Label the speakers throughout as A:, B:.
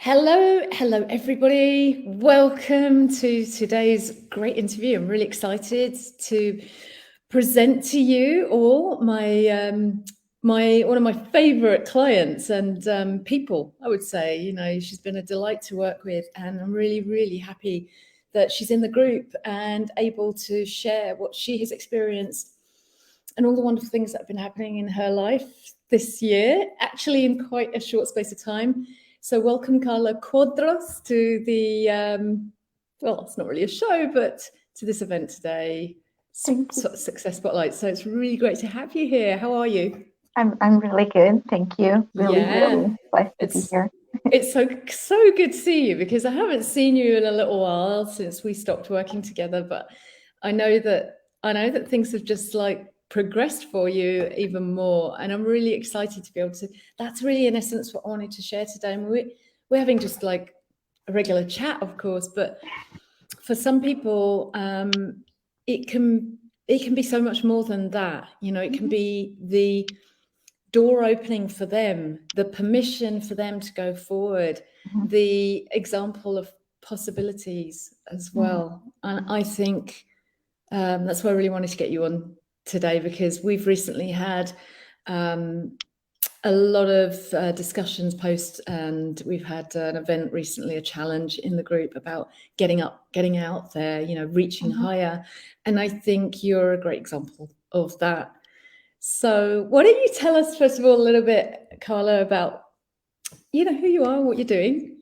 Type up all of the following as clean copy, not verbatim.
A: Hello, everybody. Welcome to today's great interview. I'm really excited to present to you all my one of my favorite clients and people. I would say, she's been a delight to work with, and I'm really happy that she's in the group and able to share what she has experienced and all the wonderful things that have been happening in her life this year, actually in quite a short space of time. So welcome, Carla Quadros, to the, well, it's not really a show, but to this event today, Success Spotlight. So it's really great to have you here. How are you?
B: I'm really good, thank you. Really blessed to be here.
A: It's so good to see you, because I haven't seen you in a little while since we stopped working together, but I know that things have just progressed for you even more, and I'm really excited to be able to. That's really in essence what I wanted to share today. And we're having just like a regular chat, of course, but for some people, it can be so much more than that. It can be the door opening for them, the permission for them to go forward, the example of possibilities as well. And I think that's why I really wanted to get you on today, because we've recently had a lot of discussions post, and we've had an event recently, a challenge in the group about getting out there, reaching higher. And I think you're a great example of that. So why don't you tell us, first of all, a little bit, Carla, about, who you are, what you're doing?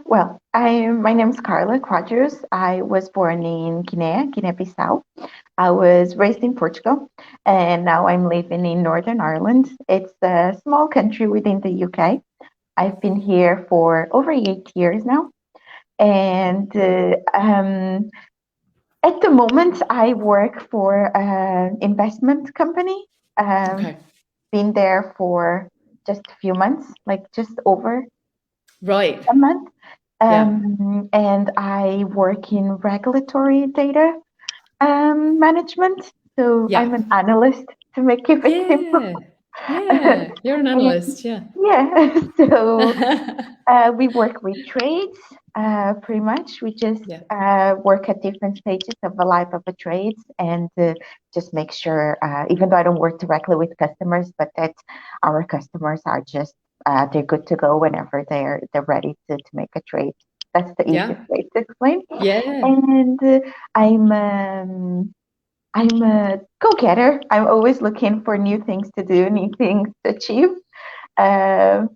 B: Well, my name is Carla Quadros. I was born in Guinea-Bissau. I was raised in Portugal, and now I'm living in Northern Ireland. It's a small country within the UK. I've been here for over 8 years now. And at the moment, I work for an investment company.
A: Okay.
B: Been there for just a few months, like just over
A: Right.
B: a month.
A: Yeah.
B: And I work in regulatory data management. So
A: Yeah.
B: I'm an analyst, to make it simple.
A: Yeah. You're an analyst. Yeah.
B: Yeah. So we work with trades, pretty much. We just work at different stages of the life of a trade, and just make sure, even though I don't work directly with customers, but that our customers are just they're good to go whenever they're ready to make a trade. That's the easiest way to explain.
A: Yeah.
B: And I'm a go-getter. I'm always looking for new things to do, new things to achieve. I'm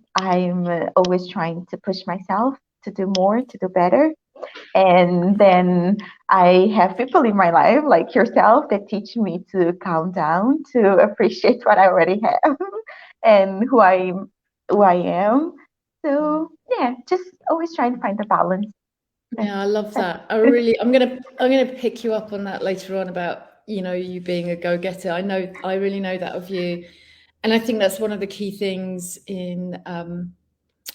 B: always trying to push myself to do more, to do better. And then I have people in my life like yourself that teach me to calm down, to appreciate what I already have and who I am. So yeah, just always trying to find the balance.
A: Yeah, I love that. I'm gonna pick you up on that later on about, you being a go-getter. I really know that of you. And I think that's one of the key things in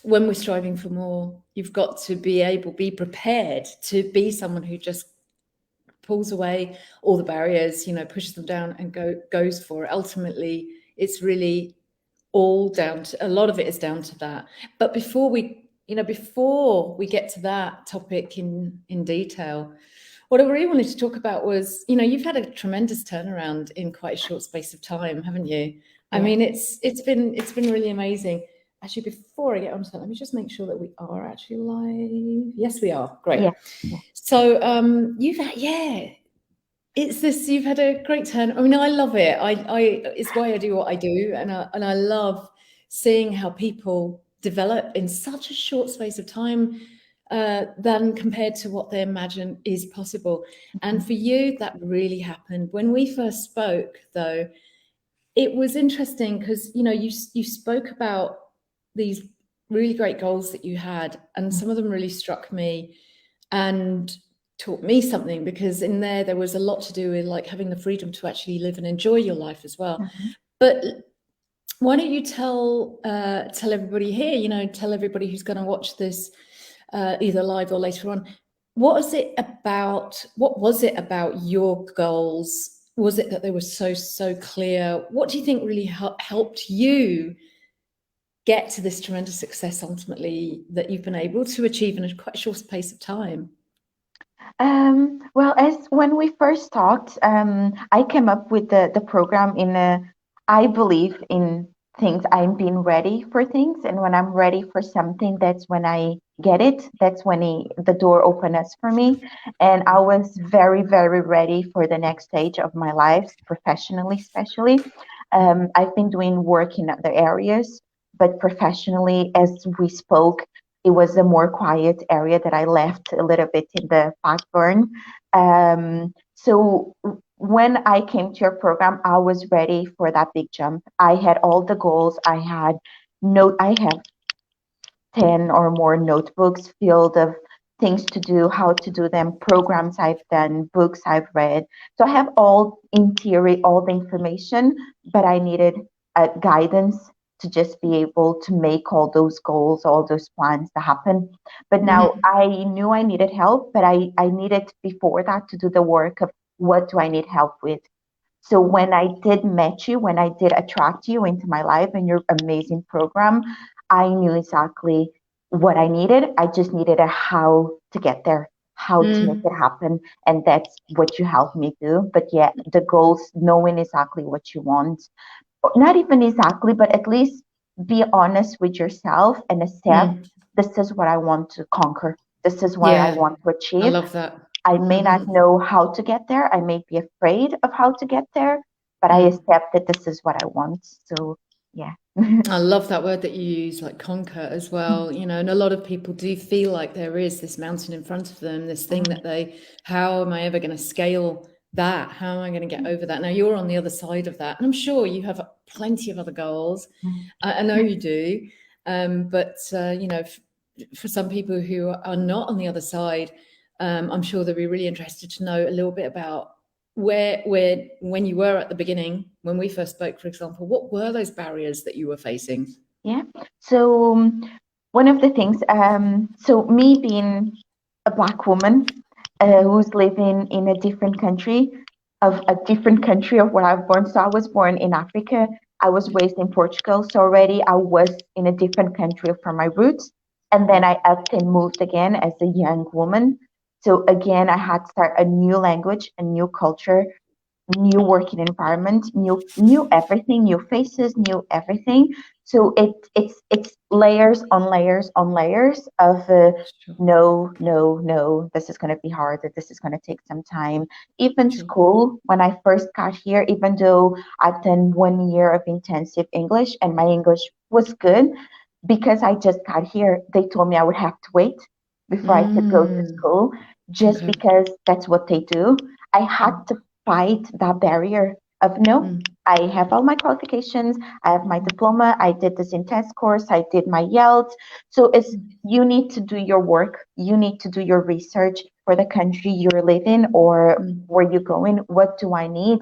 A: when we're striving for more. You've got to be prepared to be someone who just pulls away all the barriers, pushes them down and goes for it. Ultimately, it's really all down to, a lot of it is down to that. But before we get to that topic in detail, what I really wanted to talk about was, you've had a tremendous turnaround in quite a short space of time, haven't you? I mean, it's been really amazing. Actually, before I get onto that, let me just make sure that we are actually live. Yes, we are. Great.
B: Yeah.
A: So you've had a great turn. I mean, I love it. It's why I do what I do, and I love seeing how people develop in such a short space of time than compared to what they imagine is possible. And for you, that really happened. When we first spoke, though, it was interesting because, you spoke about these really great goals that you had, and some of them really struck me and taught me something, because in there was a lot to do with like having the freedom to actually live and enjoy your life as well. But why don't you tell everybody here, tell everybody who's going to watch this either live or later on, what was it about your goals? Was it that they were so clear? What do you think really helped you get to this tremendous success ultimately that you've been able to achieve in a quite short space of time?
B: Well, as when we first talked, I came up with the program I believe in things. I'm being ready for things, and when I'm ready for something, that's when I get it. That's when the door opens for me. And I was very, very ready for the next stage of my life, professionally, especially. I've been doing work in other areas, but professionally, as we spoke, it was a more quiet area that I left a little bit in the back burn. So when I came to your program, I was ready for that big jump. I had all the goals. I have 10 or more notebooks filled of things to do, how to do them, programs I've done, books I've read. So I have all, in theory, all the information, but I needed guidance to just be able to make all those goals, all those plans to happen. But now I knew I needed help, but I needed before that to do the work of what do I need help with. So when I did meet you, when I did attract you into my life and your amazing program, I knew exactly what I needed. I just needed a how to get there, how to make it happen. And that's what you helped me do. But yeah, the goals, knowing exactly what you want, not even exactly, but at least be honest with yourself and accept this is what I want to conquer. This is what I
A: Yeah,
B: want to
A: I
B: achieve.
A: love that.
B: I may not know how to get there. I may be afraid of how to get there, but I
A: Mm.
B: accept that this is what I want. So, yeah.
A: I love that word that you use, like conquer as well, you know, and a lot of people do feel like there is this mountain in front of them, this thing that how am I ever going to scale that? How am I going to get over that? Now you're on the other side of that. And I'm sure you have plenty of other goals. I know you do. But, you know, for some people who are not on the other side, I'm sure they'll be really interested to know a little bit about where when you were at the beginning, when we first spoke, for example, what were those barriers that you were facing?
B: Yeah. So one of the things, so me being a Black woman who's living in a different country, of a different country of where I was born. So I was born in Africa. I was raised in Portugal. So already I was in a different country from my roots. And then I upped and moved again as a young woman. So again, I had to start a new language, a new culture, new working environment, new everything, new faces, new everything. So it's layers on layers on layers of
A: Sure.
B: no, no, no, this is going to be hard, that this is going to take some time. Even
A: Sure.
B: school, when I first got here, even though I've done 1 year of intensive English and my English was good, because I just got here, they told me I would have to wait before I could go to school, just
A: Okay.
B: because that's what they do. I had to fight that barrier of no, I have all my qualifications, I have my diploma, I did this intense course, I did my YELT. So it's you need to do your work, you need to do your research for the country you're living or where you're going. What do I need?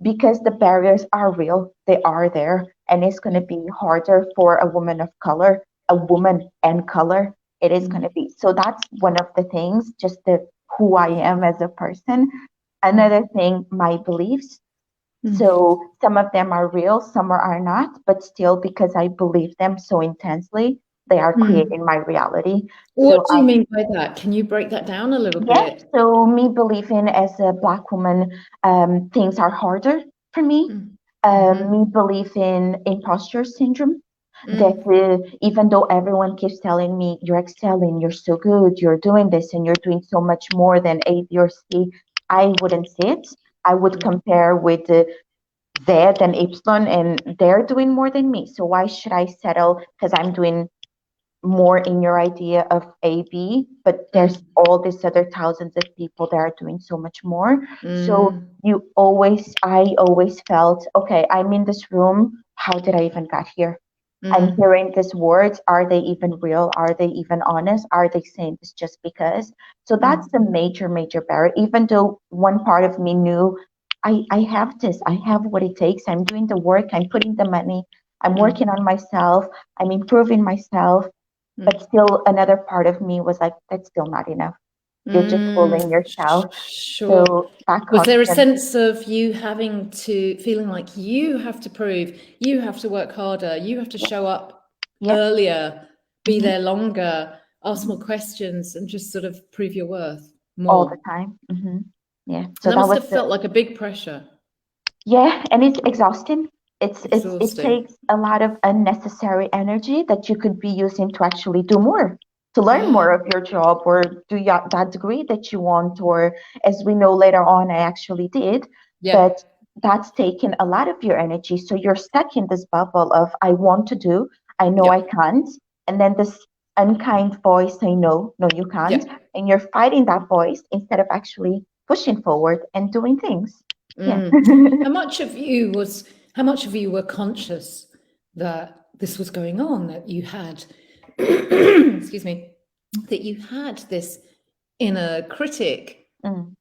B: Because the barriers are real, they are there, and it's going to be harder for a woman of color, a woman and color. It is going to be. So that's one of the things, just the who I am as a person. Another thing, my beliefs. So some of them are real, some are not, but still, because I believe them so intensely, they are creating my reality.
A: What
B: So
A: do you mean by that? Can you break that down a little
B: yeah,
A: bit?
B: so me believing as a Black woman, things are harder for me. Me believe in imposter syndrome. That even though everyone keeps telling me you're excelling, you're so good, you're doing this, and you're doing so much more than A, B, or C, I wouldn't say it. I would compare with Z and Epsilon, and they're doing more than me. So why should I settle because I'm doing more in your idea of A, B, but there's all these other thousands of people that are doing so much more. So I always felt, okay, I'm in this room. How did I even got here? I'm hearing these words. Are they even real? Are they even honest? Are they saying this just because? So that's the major, major barrier. Even though one part of me knew I have this, I have what it takes. I'm doing the work, I'm putting the money, I'm working on myself, I'm improving myself. But still, another part of me was like, that's still not enough. You're just fooling yourself.
A: Sure.
B: So that
A: Was there a
B: constant,
A: sense of you feeling like you have to prove, you have to work harder, you have to show up earlier, be there longer, ask more questions, and just sort of prove your worth more.
B: All the time. Yeah.
A: So that must have felt like a big pressure.
B: Yeah, and it's exhausting. It
A: Exhausting.
B: takes a lot of unnecessary energy that you could be using to actually do more, to learn more of your job or do that degree that you want, or as we know later on, I actually did. But that's taken a lot of your energy. So you're stuck in this bubble of I want to do, I know I can't. And then this unkind voice saying, no, you can't. And you're fighting that voice instead of actually pushing forward and doing things. Yeah.
A: How much of you were conscious that this was going on, that you had, excuse me, that you had this inner critic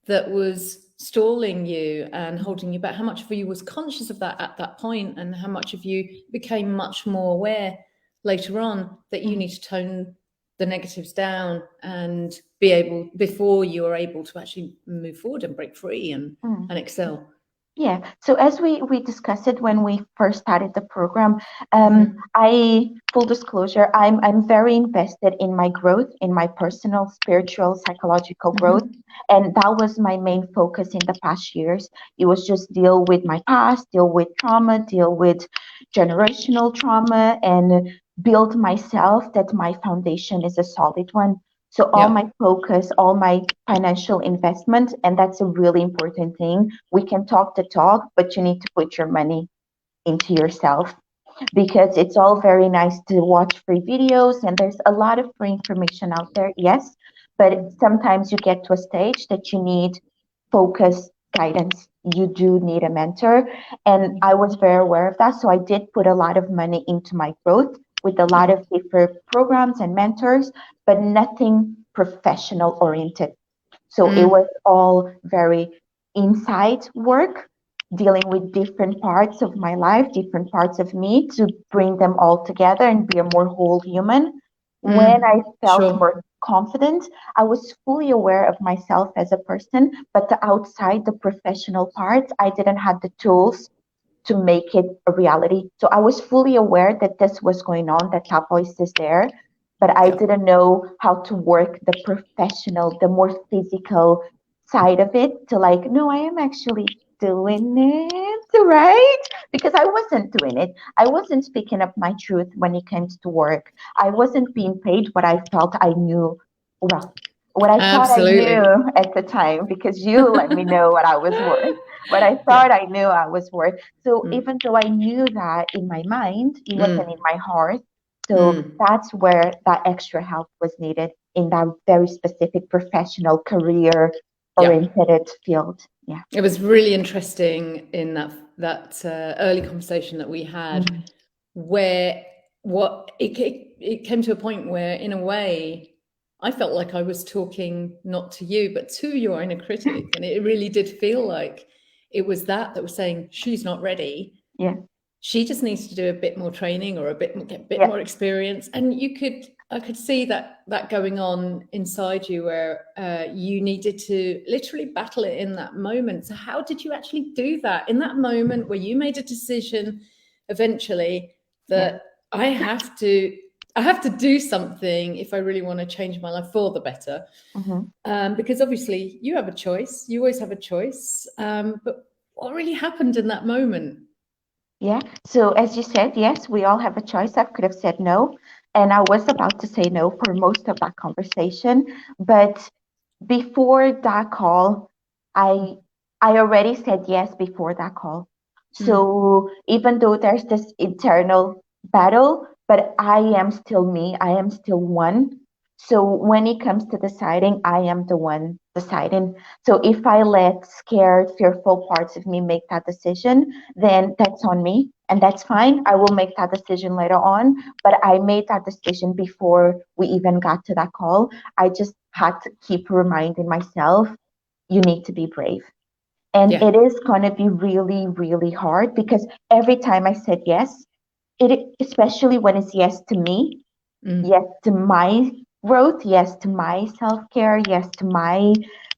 A: that was stalling you and holding you back? How much of you was conscious of that at that point, and how much of you became much more aware later on that you need to tone the negatives down and be able, before you are able to actually move forward and break free and excel?
B: Yeah. So as we discussed it when we first started the program, full disclosure, I'm very invested in my growth, in my personal, spiritual, psychological growth. And that was my main focus in the past years. It was just deal with my past, deal with trauma, deal with generational trauma, and build myself that my foundation is a solid one. So all my focus, all my financial investment, and that's a really important thing. We can talk the talk, but you need to put your money into yourself, because it's all very nice to watch free videos and there's a lot of free information out there. Yes, but sometimes you get to a stage that you need focus, guidance. You do need a mentor. And I was very aware of that. So I did put a lot of money into my growth with a lot of different programs and mentors, but nothing professional oriented. So it was all very inside work, dealing with different parts of my life, different parts of me, to bring them all together and be a more whole human. When I felt more confident, I was fully aware of myself as a person, but the outside, the professional part, I didn't have the tools to make it a reality. So I was fully aware that this was going on, that that voice is there, but I didn't know how to work the professional, the more physical side of it to like, no, I am actually doing it, right? Because I wasn't doing it. I wasn't speaking up my truth when it came to work. I wasn't being paid what I felt I knew. Well, what I thought I knew at the time, because you let me know what I was worth, what I thought I knew I was worth. So even though I knew that in my mind, it wasn't in my heart. So that's where that extra help was needed in that very specific professional career oriented field. Yeah.
A: It was really interesting in that early conversation that we had, where it came to a point where, in a way, I felt like I was talking not to you, but to your inner critic. And it really did feel like it was that was saying, she's not ready.
B: Yeah.
A: She just needs to do a bit more training or get a bit more experience. And I could see that going on inside you, where you needed to literally battle it in that moment. So how did you actually do that in that moment where you made a decision eventually that I have to do something if I really want to change my life for the better? Because obviously you have a choice. You always have a choice. But what really happened in that moment?
B: Yeah. So as you said, yes, we all have a choice. I could have said no. And I was about to say no for most of that conversation. But before that call, I already said yes before that call. So even though there's this internal battle, but I am still me, I am still one. So when it comes to deciding, I am the one deciding. So if I let scared, fearful parts of me make that decision, then that's on me. And that's fine. I will make that decision later on. But I made that decision before we even got to that call. I just had to keep reminding myself, you need to be brave. And it is going to be really, really hard, because every time I said yes, especially when it's yes to me, yes to my growth, yes to my self-care, yes to my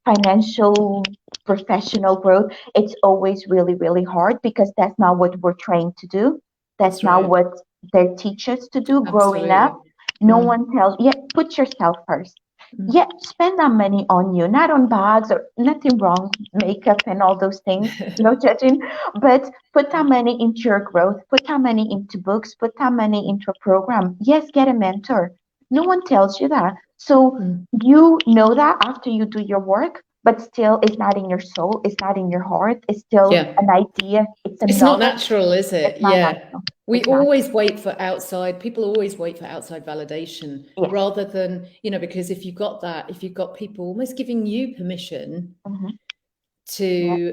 B: financial, professional growth, it's always really, really hard, because that's not what we're trained to do. That's not what they teach us to do growing up.
A: Absolutely.
B: No one tells, yeah, put yourself first. Yeah, spend that money on you, not on bags or nothing wrong, makeup and all those things, no judging, but put that money into your growth, put that money into books, put that money into a program. Yes, get a mentor. No one tells you that. So you know that after you do your work, but still it's not in your soul, it's not in your heart, it's still
A: Yeah.
B: an idea, it's a
A: It's not
B: knowledge,
A: natural, is
B: it's
A: it?
B: not
A: Yeah.
B: natural.
A: We
B: It's not.
A: always wait for outside, people always wait for outside validation
B: Yes.
A: rather than, because if you've got that, if you've got people almost giving you permission
B: Yeah.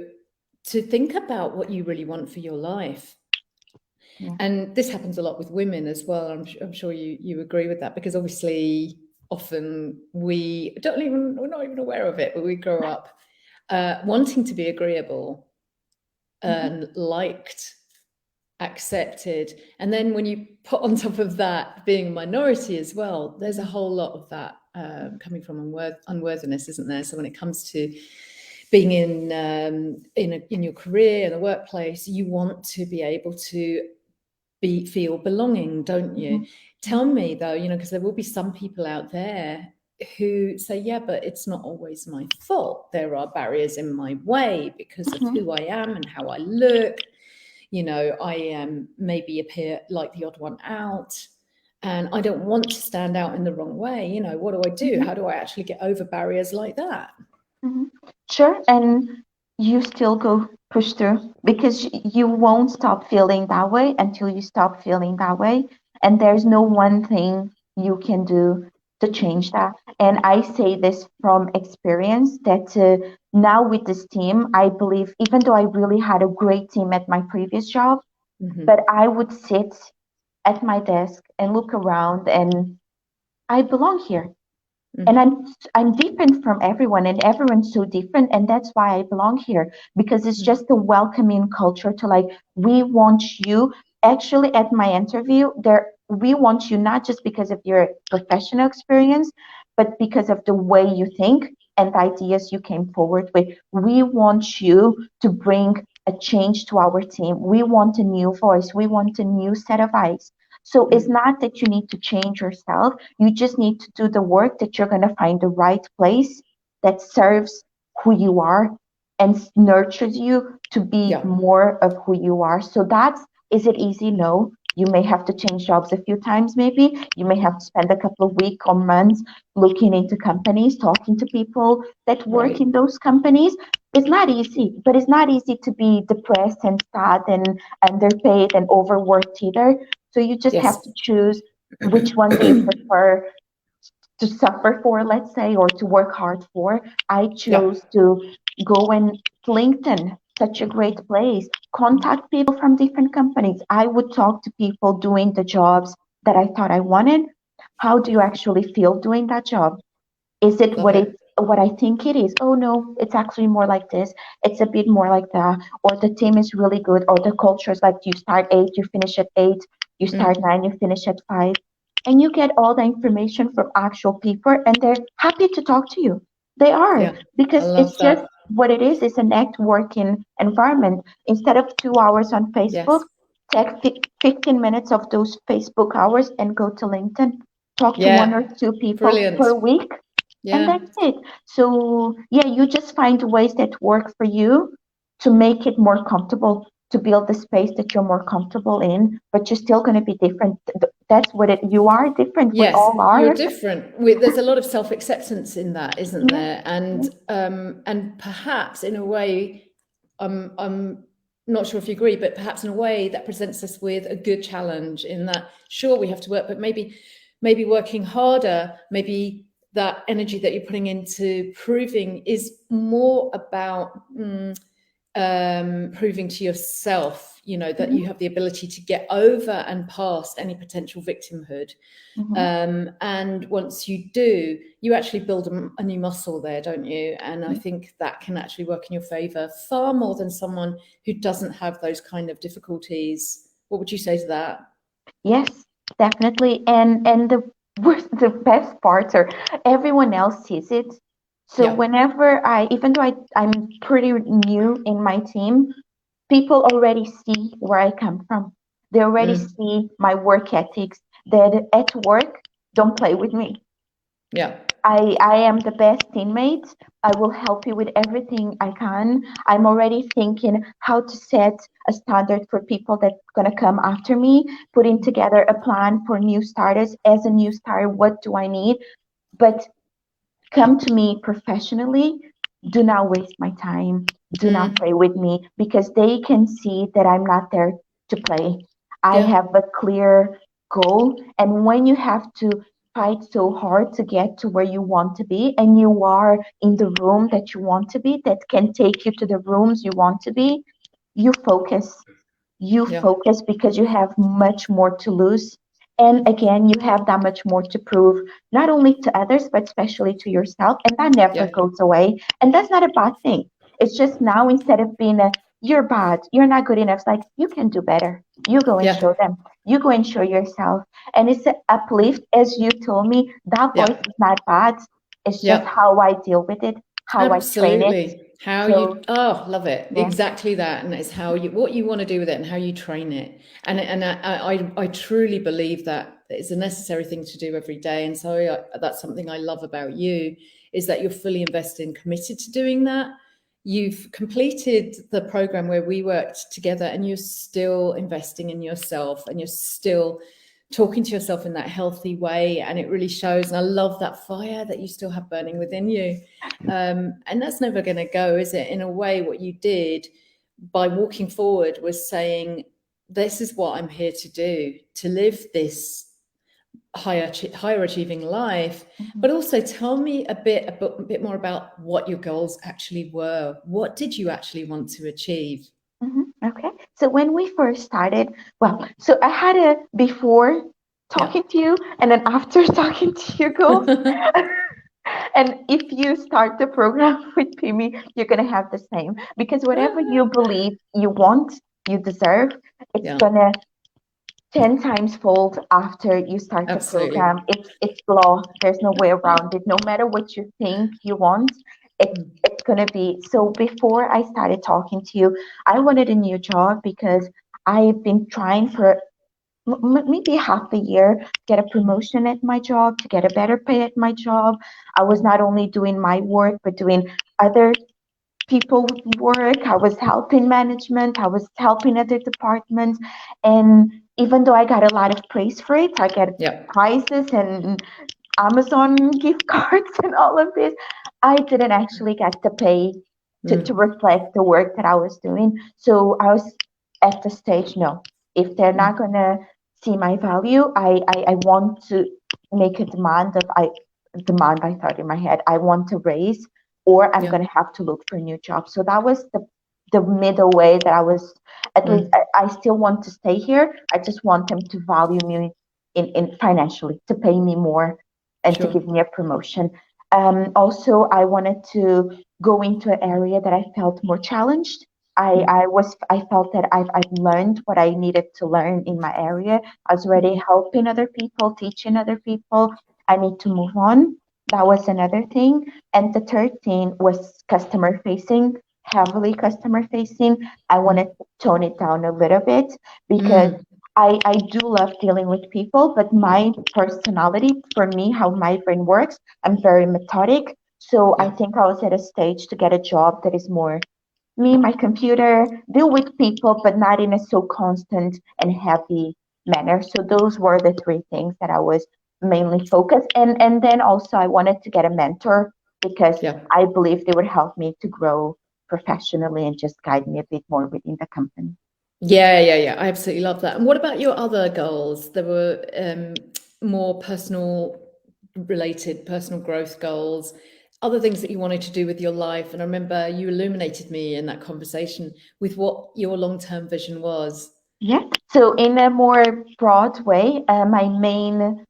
A: to think about what you really want for your life.
B: Yeah.
A: And this happens a lot with women as well. I'm sure you agree with that, because obviously often we're not even aware of it, but we grow up wanting to be agreeable and liked, accepted. And then when you put on top of that being a minority as well, there's a whole lot of that coming from unworthiness, isn't there? So when it comes to being in your career, in the workplace, you want to be able to feel belonging, don't you? Tell me though, because there will be some people out there who say, yeah, but it's not always my fault. There are barriers in my way because of who I am and how I look. I maybe appear like the odd one out, and I don't want to stand out in the wrong way. What do I do? How do I actually get over barriers like that?
B: Sure, and you still go push through because you won't stop feeling that way until you stop feeling that way. And there's no one thing you can do to change that. And I say this from experience that now with this team, I believe, even though I really had a great team at my previous job, but I would sit at my desk and look around and I belong here. And I'm different from everyone, and everyone's so different, and that's why I belong here, because it's just a welcoming culture to like, we want you. Actually, at my interview there, we want you not just because of your professional experience, but because of the way you think and the ideas you came forward with. We want you to bring a change to our team. We want a new voice, we want a new set of eyes. So it's not that you need to change yourself. You just need to do the work that you're going to find the right place that serves who you are and nurtures you to be more of who you are. So is it easy? No. You may have to change jobs a few times, maybe. You may have to spend a couple of weeks or months looking into companies, talking to people that work in those companies. It's not easy, but it's not easy to be depressed and sad and underpaid and overworked either. So you just have to choose which one do you prefer to suffer for, let's say, or to work hard for. I chose to go in LinkedIn, such a great place, contact people from different companies. I would talk to people doing the jobs that I thought I wanted. How do you actually feel doing that job? Is it what I think it is? Oh no, it's actually more like this. It's a bit more like that. Or the team is really good, or the culture is like you start 8, you finish at 8, you start 9, you finish at 5. And you get all the information from actual people and they're happy to talk to you. They are, because it's just what it is. It's a networking environment. Instead of 2 hours on Facebook, take 15 minutes of those Facebook hours and go to LinkedIn. Talk to 1 or 2 people per week, and that's it. So yeah, you just find ways that work for you to make it more comfortable, to build the space that you're more comfortable in, but you're still going to be different. That's what you are different. We all are.
A: You're different. There's a lot of self-acceptance in that, isn't there? And perhaps in a way, I'm not sure if you agree, but perhaps in a way that presents us with a good challenge in that, sure, we have to work, but maybe working harder, maybe that energy that you're putting into proving is more about proving to yourself, that you have the ability to get over and past any potential victimhood. And once you do, you actually build a new muscle there, don't you? And I think that can actually work in your favor far more than someone who doesn't have those kind of difficulties. What would you say to that?
B: Yes, definitely. And the best parts are everyone else sees it. So whenever even though I'm pretty new in my team, people already see where I come from. They already see my work ethics, that at work, don't play with me.
A: Yeah.
B: I am the best teammate. I will help you with everything I can. I'm already thinking how to set a standard for people that's going to come after me, putting together a plan for new starters. As a new starter, what do I need? But come to me professionally. Do not waste my time. Do not play with me, because they can see that I'm not there to play. I
A: Yeah.
B: have a clear goal. And when you have to fight so hard to get to where you want to be, and you are in the room that you want to be, that can take you to the rooms you want to be, you focus. You
A: Yeah.
B: focus because you have much more to lose. And again, you have that much more to prove, not only to others, but especially to yourself. And that never
A: Yeah.
B: goes away. And that's not a bad thing. It's just now, instead of being a, you're bad, you're not good enough, it's like, you can do better. You go and
A: Yeah.
B: show them. You go and show yourself. And it's an uplift, as you told me, that voice
A: Yeah.
B: is not bad. It's just
A: Yeah.
B: how I deal with it, how I train it.
A: Absolutely. How
B: So,
A: you, oh, love it.
B: yeah.
A: Exactly that. And it's how you, what you want to do with it and how you train it. And I truly believe that it's a necessary thing to do every day. And so that's something I love about you, is that you're fully invested and committed to doing that. You've completed the program where we worked together, and you're still investing in yourself, and you're still talking to yourself in that healthy way, and it really shows. And I love that fire that you still have burning within you, and that's never going to go, is it? In a way, what you did by walking forward was saying, this is what I'm here to do, to live this higher achieving life.
B: Mhm.
A: But also tell me a bit more about what your goals actually were. What did you actually want to achieve?
B: Okay. So when we first started, well, so I had a before
A: Yeah.
B: talking to you and then after talking to your goals. And if you start the program with Pimi, you're going to have the same, because whatever you believe you want, you deserve, it's
A: Yeah,
B: going to 10 times fold after you start the
A: absolutely.
B: program. It's law. There's no way around it. No matter what you think you want, it's gonna be. So before I started talking to you, I wanted a new job because I've been trying for maybe half a year to get a promotion at my job, to get a better pay at my job. I was not only doing my work, but doing other people work. I was helping management. I was helping other departments. And even though I got a lot of praise for it, I get
A: Yeah.
B: prizes and Amazon gift cards and all of this, I didn't actually get to pay to reflect the work that I was doing. So I was at the stage, no, if they're not gonna see my value, I want to make a demand, I thought in my head, I want to raise, or I'm
A: Yeah.
B: gonna have to look for a new job. So that was the middle way that I was, at least I still want to stay here. I just want them to value me in financially, to pay me more and to
A: Sure.
B: give me a promotion. Also, I wanted to go into an area that I felt more challenged. I felt that I've learned what I needed to learn in my area. I was already helping other people, teaching other people. I need to move on. That was another thing. And the third thing was customer facing, heavily customer facing. I wanted to tone it down a little bit because I do love dealing with people, but my personality, for me, how my brain works, I'm very methodic. So I
A: Yeah.
B: think I was at a stage to get a job that is more me, my computer, deal with people, but not in a so constant and heavy manner. So those were the three things that I was mainly focused. And then also I wanted to get a mentor because
A: Yeah.
B: I believe they would help me to grow professionally and just guide me a bit more within the company.
A: Yeah. I absolutely love that. And what about your other goals? There were more personal related, personal growth goals, other things that you wanted to do with your life. And I remember you illuminated me in that conversation with what your long-term vision was.
B: Yeah. So in a more broad way, my main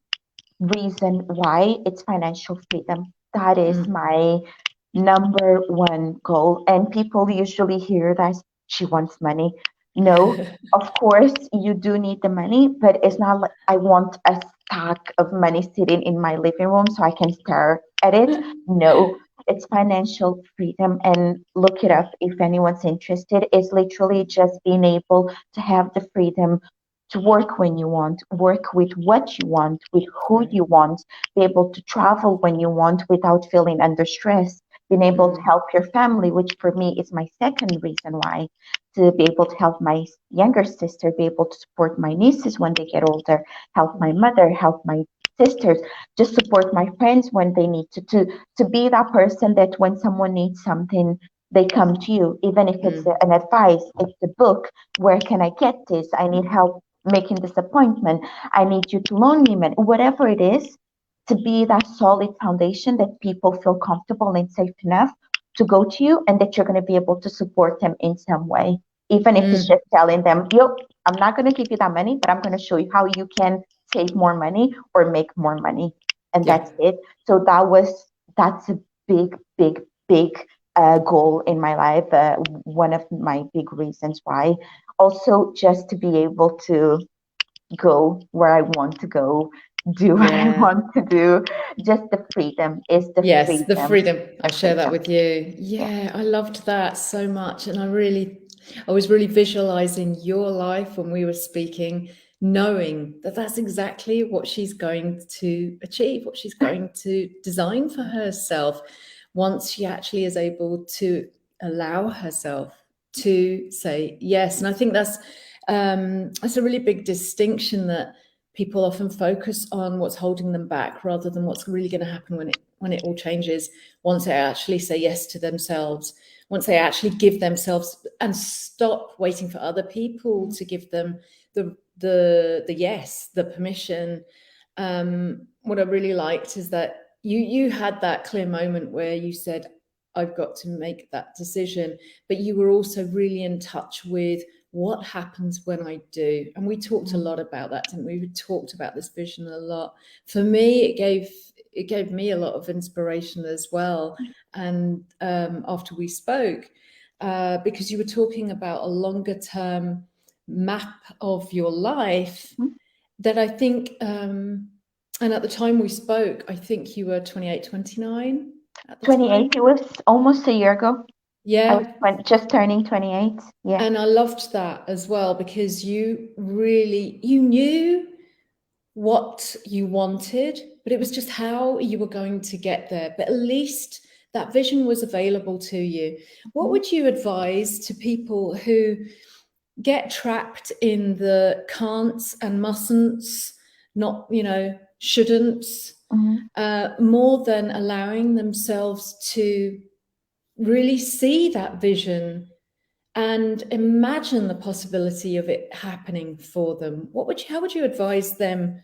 B: reason why it's financial freedom. That is my number one goal. And people usually hear that she wants money. No, of course you do need the money, but it's not like I want a stack of money sitting in my living room so I can stare at it. No, it's financial freedom. And look it up if anyone's interested. It's literally just being able to have the freedom to work when you want, work with what you want, with who
A: Right.
B: you want, be able to travel when you want without feeling under stress, being able to help your family, which for me is my second reason why, to be able to help my younger sister, be able to support my nieces when they get older, help my mother, help my sisters, just support my friends when they need to be that person that when someone needs something, they come to you, even if it's an advice, it's a book. Where can I get this? I need help making this appointment. I need you to loan me money. Whatever it is, to be that solid foundation that people feel comfortable and safe enough to go to you, and that you're going to be able to support them in some way, even if it's just telling them, yo, I'm not going to give you that money, but I'm going to show you how you can save more money or make more money, and that's it. So that's a big, big, big goal in my life. One of my big reasons why. Also, just to be able to go where I want to go, do what I want to do. Just the freedom is the
A: Yes, the
B: freedom.
A: freedom. I
B: The
A: share that
B: freedom.
A: with you. Yeah, I loved that so much. And I was really visualizing your life when we were speaking, knowing that that's exactly what she's going to achieve, what she's going to design for herself once she actually is able to allow herself to say yes. And I think that's a really big distinction, that people often focus on what's holding them back rather than what's really going to happen when it all changes, once they actually say yes to themselves, once they actually give themselves and stop waiting for other people to give them the yes, the permission. What I really liked is that you had that clear moment where you said, I've got to make that decision, but you were also really in touch with what happens when I do. And we talked a lot about that, didn't we? We talked about this vision a lot. For me, it gave me a lot of inspiration as well. And after we spoke, because you were talking about a longer term map of your life, that I think, and at the time we spoke, I think you were 28, 29 at the
B: 28.
A: time.
B: It was almost a year ago. I was
A: Yeah.
B: just turning 28. Yeah.
A: And I loved that as well, because you knew what you wanted, but it was just how you were going to get there. But at least that vision was available to you. What would you advise to people who get trapped in the can'ts and mustn'ts, not, shouldn'ts, more than allowing themselves to really see that vision and imagine the possibility of it happening for them? How would you advise them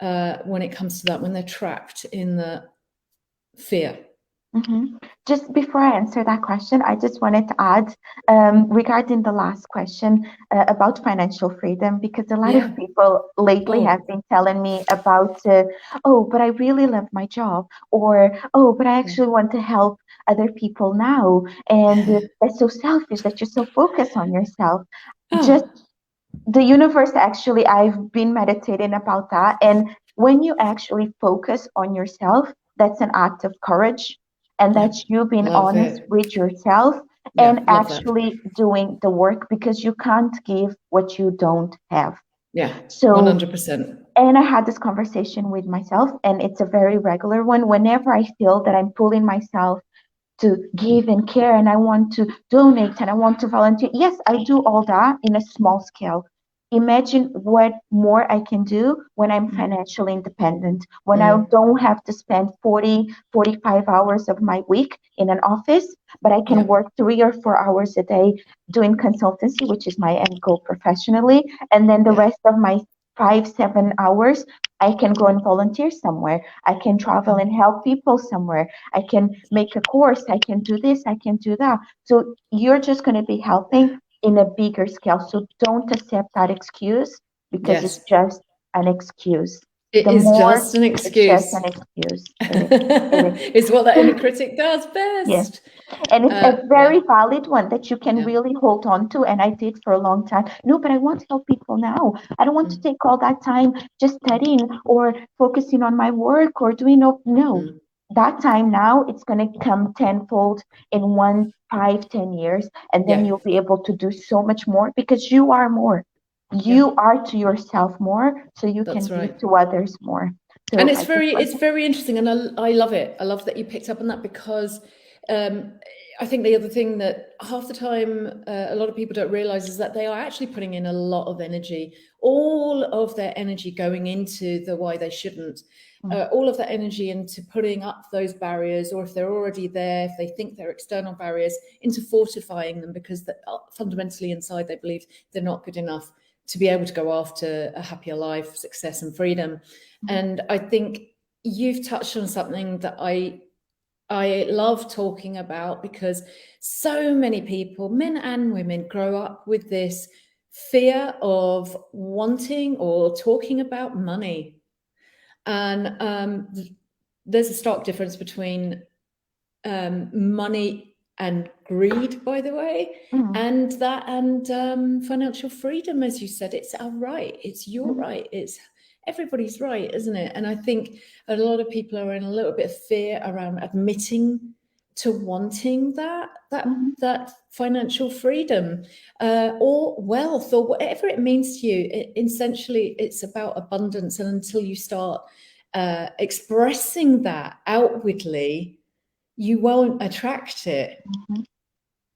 A: when it comes to that, when they're trapped in the fear?
B: Just before I answer that question, I just wanted to add regarding the last question about financial freedom, because a lot of people lately have been telling me about, oh, but I really love my job, or oh, but I actually want to help other people now, and that's so selfish that you're so focused on yourself. Just the universe, actually, I've been meditating about that, and when you actually focus on yourself, that's an act of courage, and that's you being
A: Love
B: honest
A: it.
B: with yourself
A: Yeah,
B: and
A: love that.
B: actually doing the work, because you can't give what you don't have.
A: Yeah,
B: So
A: 100%.
B: and I had this conversation with myself, and it's a very regular one. Whenever I feel that I'm pulling myself to give and care, and I want to donate, and I want to volunteer. Yes, I do all that in a small scale. Imagine what more I can do when I'm financially independent, when I don't have to spend 40, 45 hours of my week in an office, but I can work 3 or 4 hours a day doing consultancy, which is my end goal professionally. And then the rest of my 5, 7 hours, I can go and volunteer somewhere. I can travel and help people somewhere. I can make a course. I can do this. I can do that. So you're just going to be helping in a bigger scale. So don't accept that excuse, because it's
A: Yes,
B: just an excuse.
A: it
B: The
A: is
B: more,
A: just an
B: it's just
A: excuse.
B: an excuse. It is. It
A: It's what that
B: is.
A: inner critic does
B: Yes.
A: best.
B: And it's a
A: Yeah,
B: very valid one that you can
A: yeah.
B: really hold on to. And I did for a long time. No, but I want to help people now. I don't want to take all that time just studying or focusing on my work or doing no. That time now, it's going to come tenfold in 1, 5, 10 years. And then
A: Yeah,
B: you'll be able to do so much more, because you are more. you are to yourself more, so you can be to others more. So
A: and it's very interesting, and I love it. I love that you picked up on that, because I think the other thing that half the time a lot of people don't realize is that they are actually putting in a lot of energy, all of their energy going into the why they shouldn't, all of that energy into putting up those barriers, or if they're already there, if they think they're external barriers, into fortifying them, because fundamentally inside they believe they're not good enough to be able to go after a happier life, success and freedom. And I think you've touched on something that I love talking about, because so many people, men and women, grow up with this fear of wanting or talking about money. And there's a stark difference between money and greed, by the way, and financial freedom, as you said. It's our right, it's your right, it's everybody's right, isn't it? And I think a lot of people are in a little bit of fear around admitting to wanting that financial freedom, or wealth, or whatever it means to you. Essentially, it's about abundance, and until you start expressing that outwardly, you won't attract it.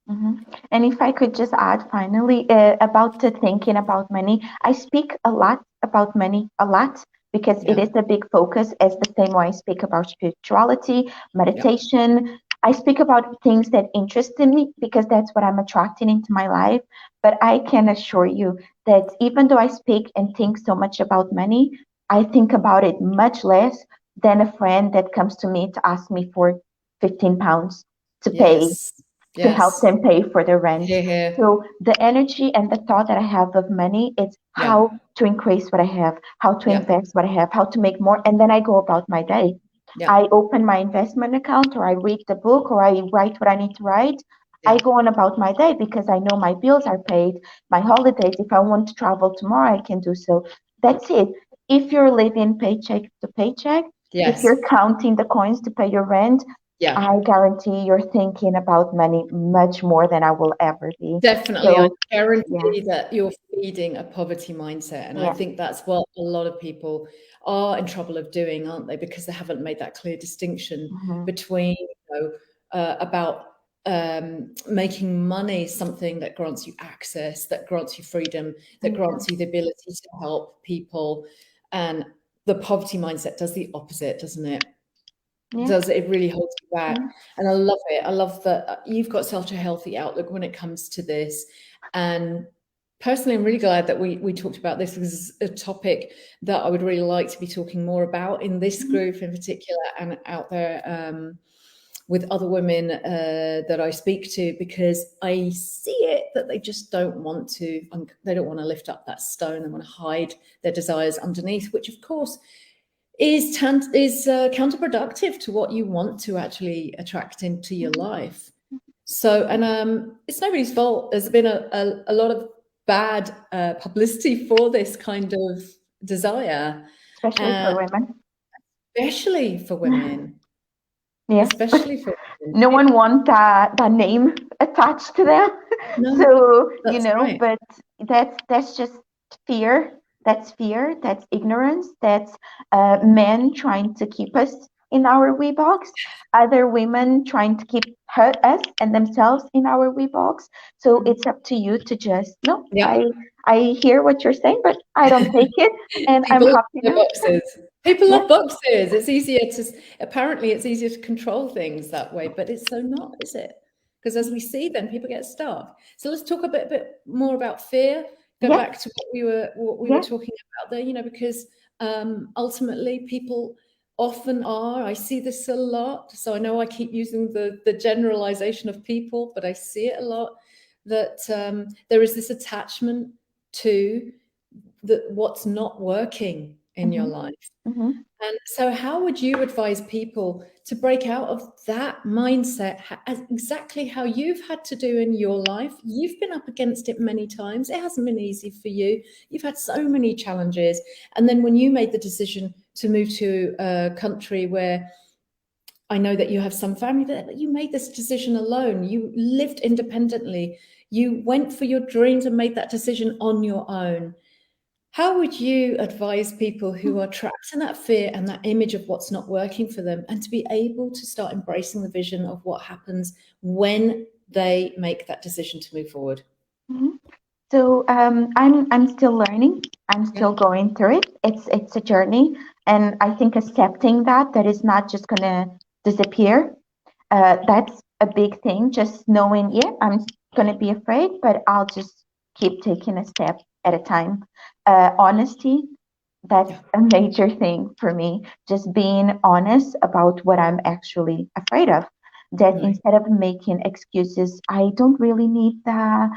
B: And if I could just add finally about the thinking about money, I speak a lot about money, a lot, because it is a big focus, as the same way I speak about spirituality, meditation. I speak about things that interest me, because that's what I'm attracting into my life. But I can assure you that even though I speak and think so much about money, I think about it much less than a friend that comes to me to ask me for 15 pounds to pay, to help them pay for the rent. So the energy and the thought that I have of money, it's how to increase what I have, how to invest what I have, how to make more. And then I go about my day. I open my investment account, or I read the book, or I write what I need to write. I go on about my day, because I know my bills are paid, my holidays. If I want to travel tomorrow, I can do so. That's it. If you're living paycheck to paycheck, if you're counting the coins to pay your rent, I guarantee you're thinking about money much more than I will ever be.
A: Definitely. So, I guarantee that you're feeding a poverty mindset. And I think that's what a lot of people are in trouble of doing, aren't they? Because they haven't made that clear distinction between, about making money something that grants you access, that grants you freedom, that grants you the ability to help people. And the poverty mindset does the opposite, doesn't it? It really holds you back. And I love it. I love that you've got such a healthy outlook when it comes to this. And personally, I'm really glad that we talked about this, because it's a topic that I would really like to be talking more about in this group in particular, and out there with other women that I speak to, because I see it that they just don't want to, they don't want to lift up that stone. They want to hide their desires underneath, which of course is counterproductive to what you want to actually attract into your life. So, and it's nobody's fault. There's been a lot of bad publicity for this kind of desire,
B: especially for women.
A: Especially for women.
B: Especially for women. No one wants that name attached to them. No, so right. But that's just fear. That's fear, that's ignorance, that's men trying to keep us in our wee box, other women trying to keep us and themselves in our wee box. So it's up to you to just, I hear what you're saying, but I don't take it, and I'm happy now.
A: People love boxes. It's easier apparently it's easier to control things that way, but it's so not, is it? Because as we see, then people get stuck. So let's talk a bit more about fear. Go back to what we were talking about there, because ultimately people often are. I see this a lot. So I know I keep using the generalization of people, but I see it a lot, that there is this attachment to what's not working in your life. And so how would you advise people to break out of that mindset, exactly how you've had to do in your life? You've been up against it many times. It hasn't been easy for you. You've had so many challenges. And then when you made the decision to move to a country where I know that you have some family there, but you made this decision alone. You lived independently. You went for your dreams and made that decision on your own. How would you advise people who are trapped in that fear and that image of what's not working for them, and to be able to start embracing the vision of what happens when they make that decision to move forward?
B: Mhm. So I'm still learning. I'm still going through it. It's a journey, and I think accepting that is not just gonna disappear. That's a big thing. Just knowing, yeah, I'm gonna be afraid, but I'll just keep taking a step at a time. Honesty, that's a major thing for me. Just being honest about what I'm actually afraid of. That
A: Right.
B: instead of making excuses, I don't really need that.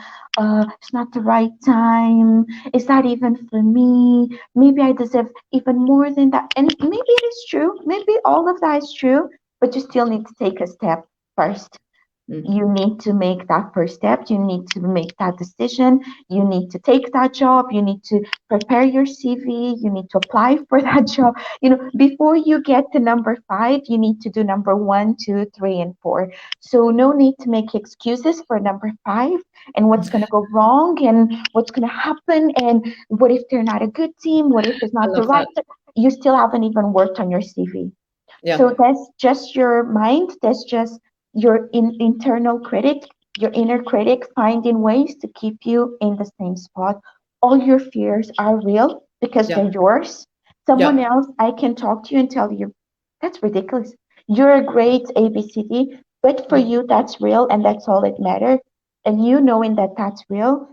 B: It's not the right time. Is that even for me? Maybe I deserve even more than that. And maybe it is true. Maybe all of that is true, but you still need to take a step first. You need to make that first step. You need to make that decision. You need to take that job. You need to prepare your CV. You need to apply for that job. Before you get to number five, you need to do number one, two, three, and four. So no need to make excuses for number five and what's going to go wrong and what's going to happen and what if they're not a good team? What if it's
A: I
B: not the
A: love
B: right?
A: that.
B: You still haven't even worked on your CV. So
A: Yeah.
B: that's just your mind. That's just your internal critic, your inner critic finding ways to keep you in the same spot. All your fears are real because
A: Yeah.
B: they're yours. Someone
A: Yeah.
B: else, I can talk to you and tell you, that's ridiculous. You're a great ABCD, but for
A: Yeah.
B: you, that's real and that's all that matters. And you knowing that that's real,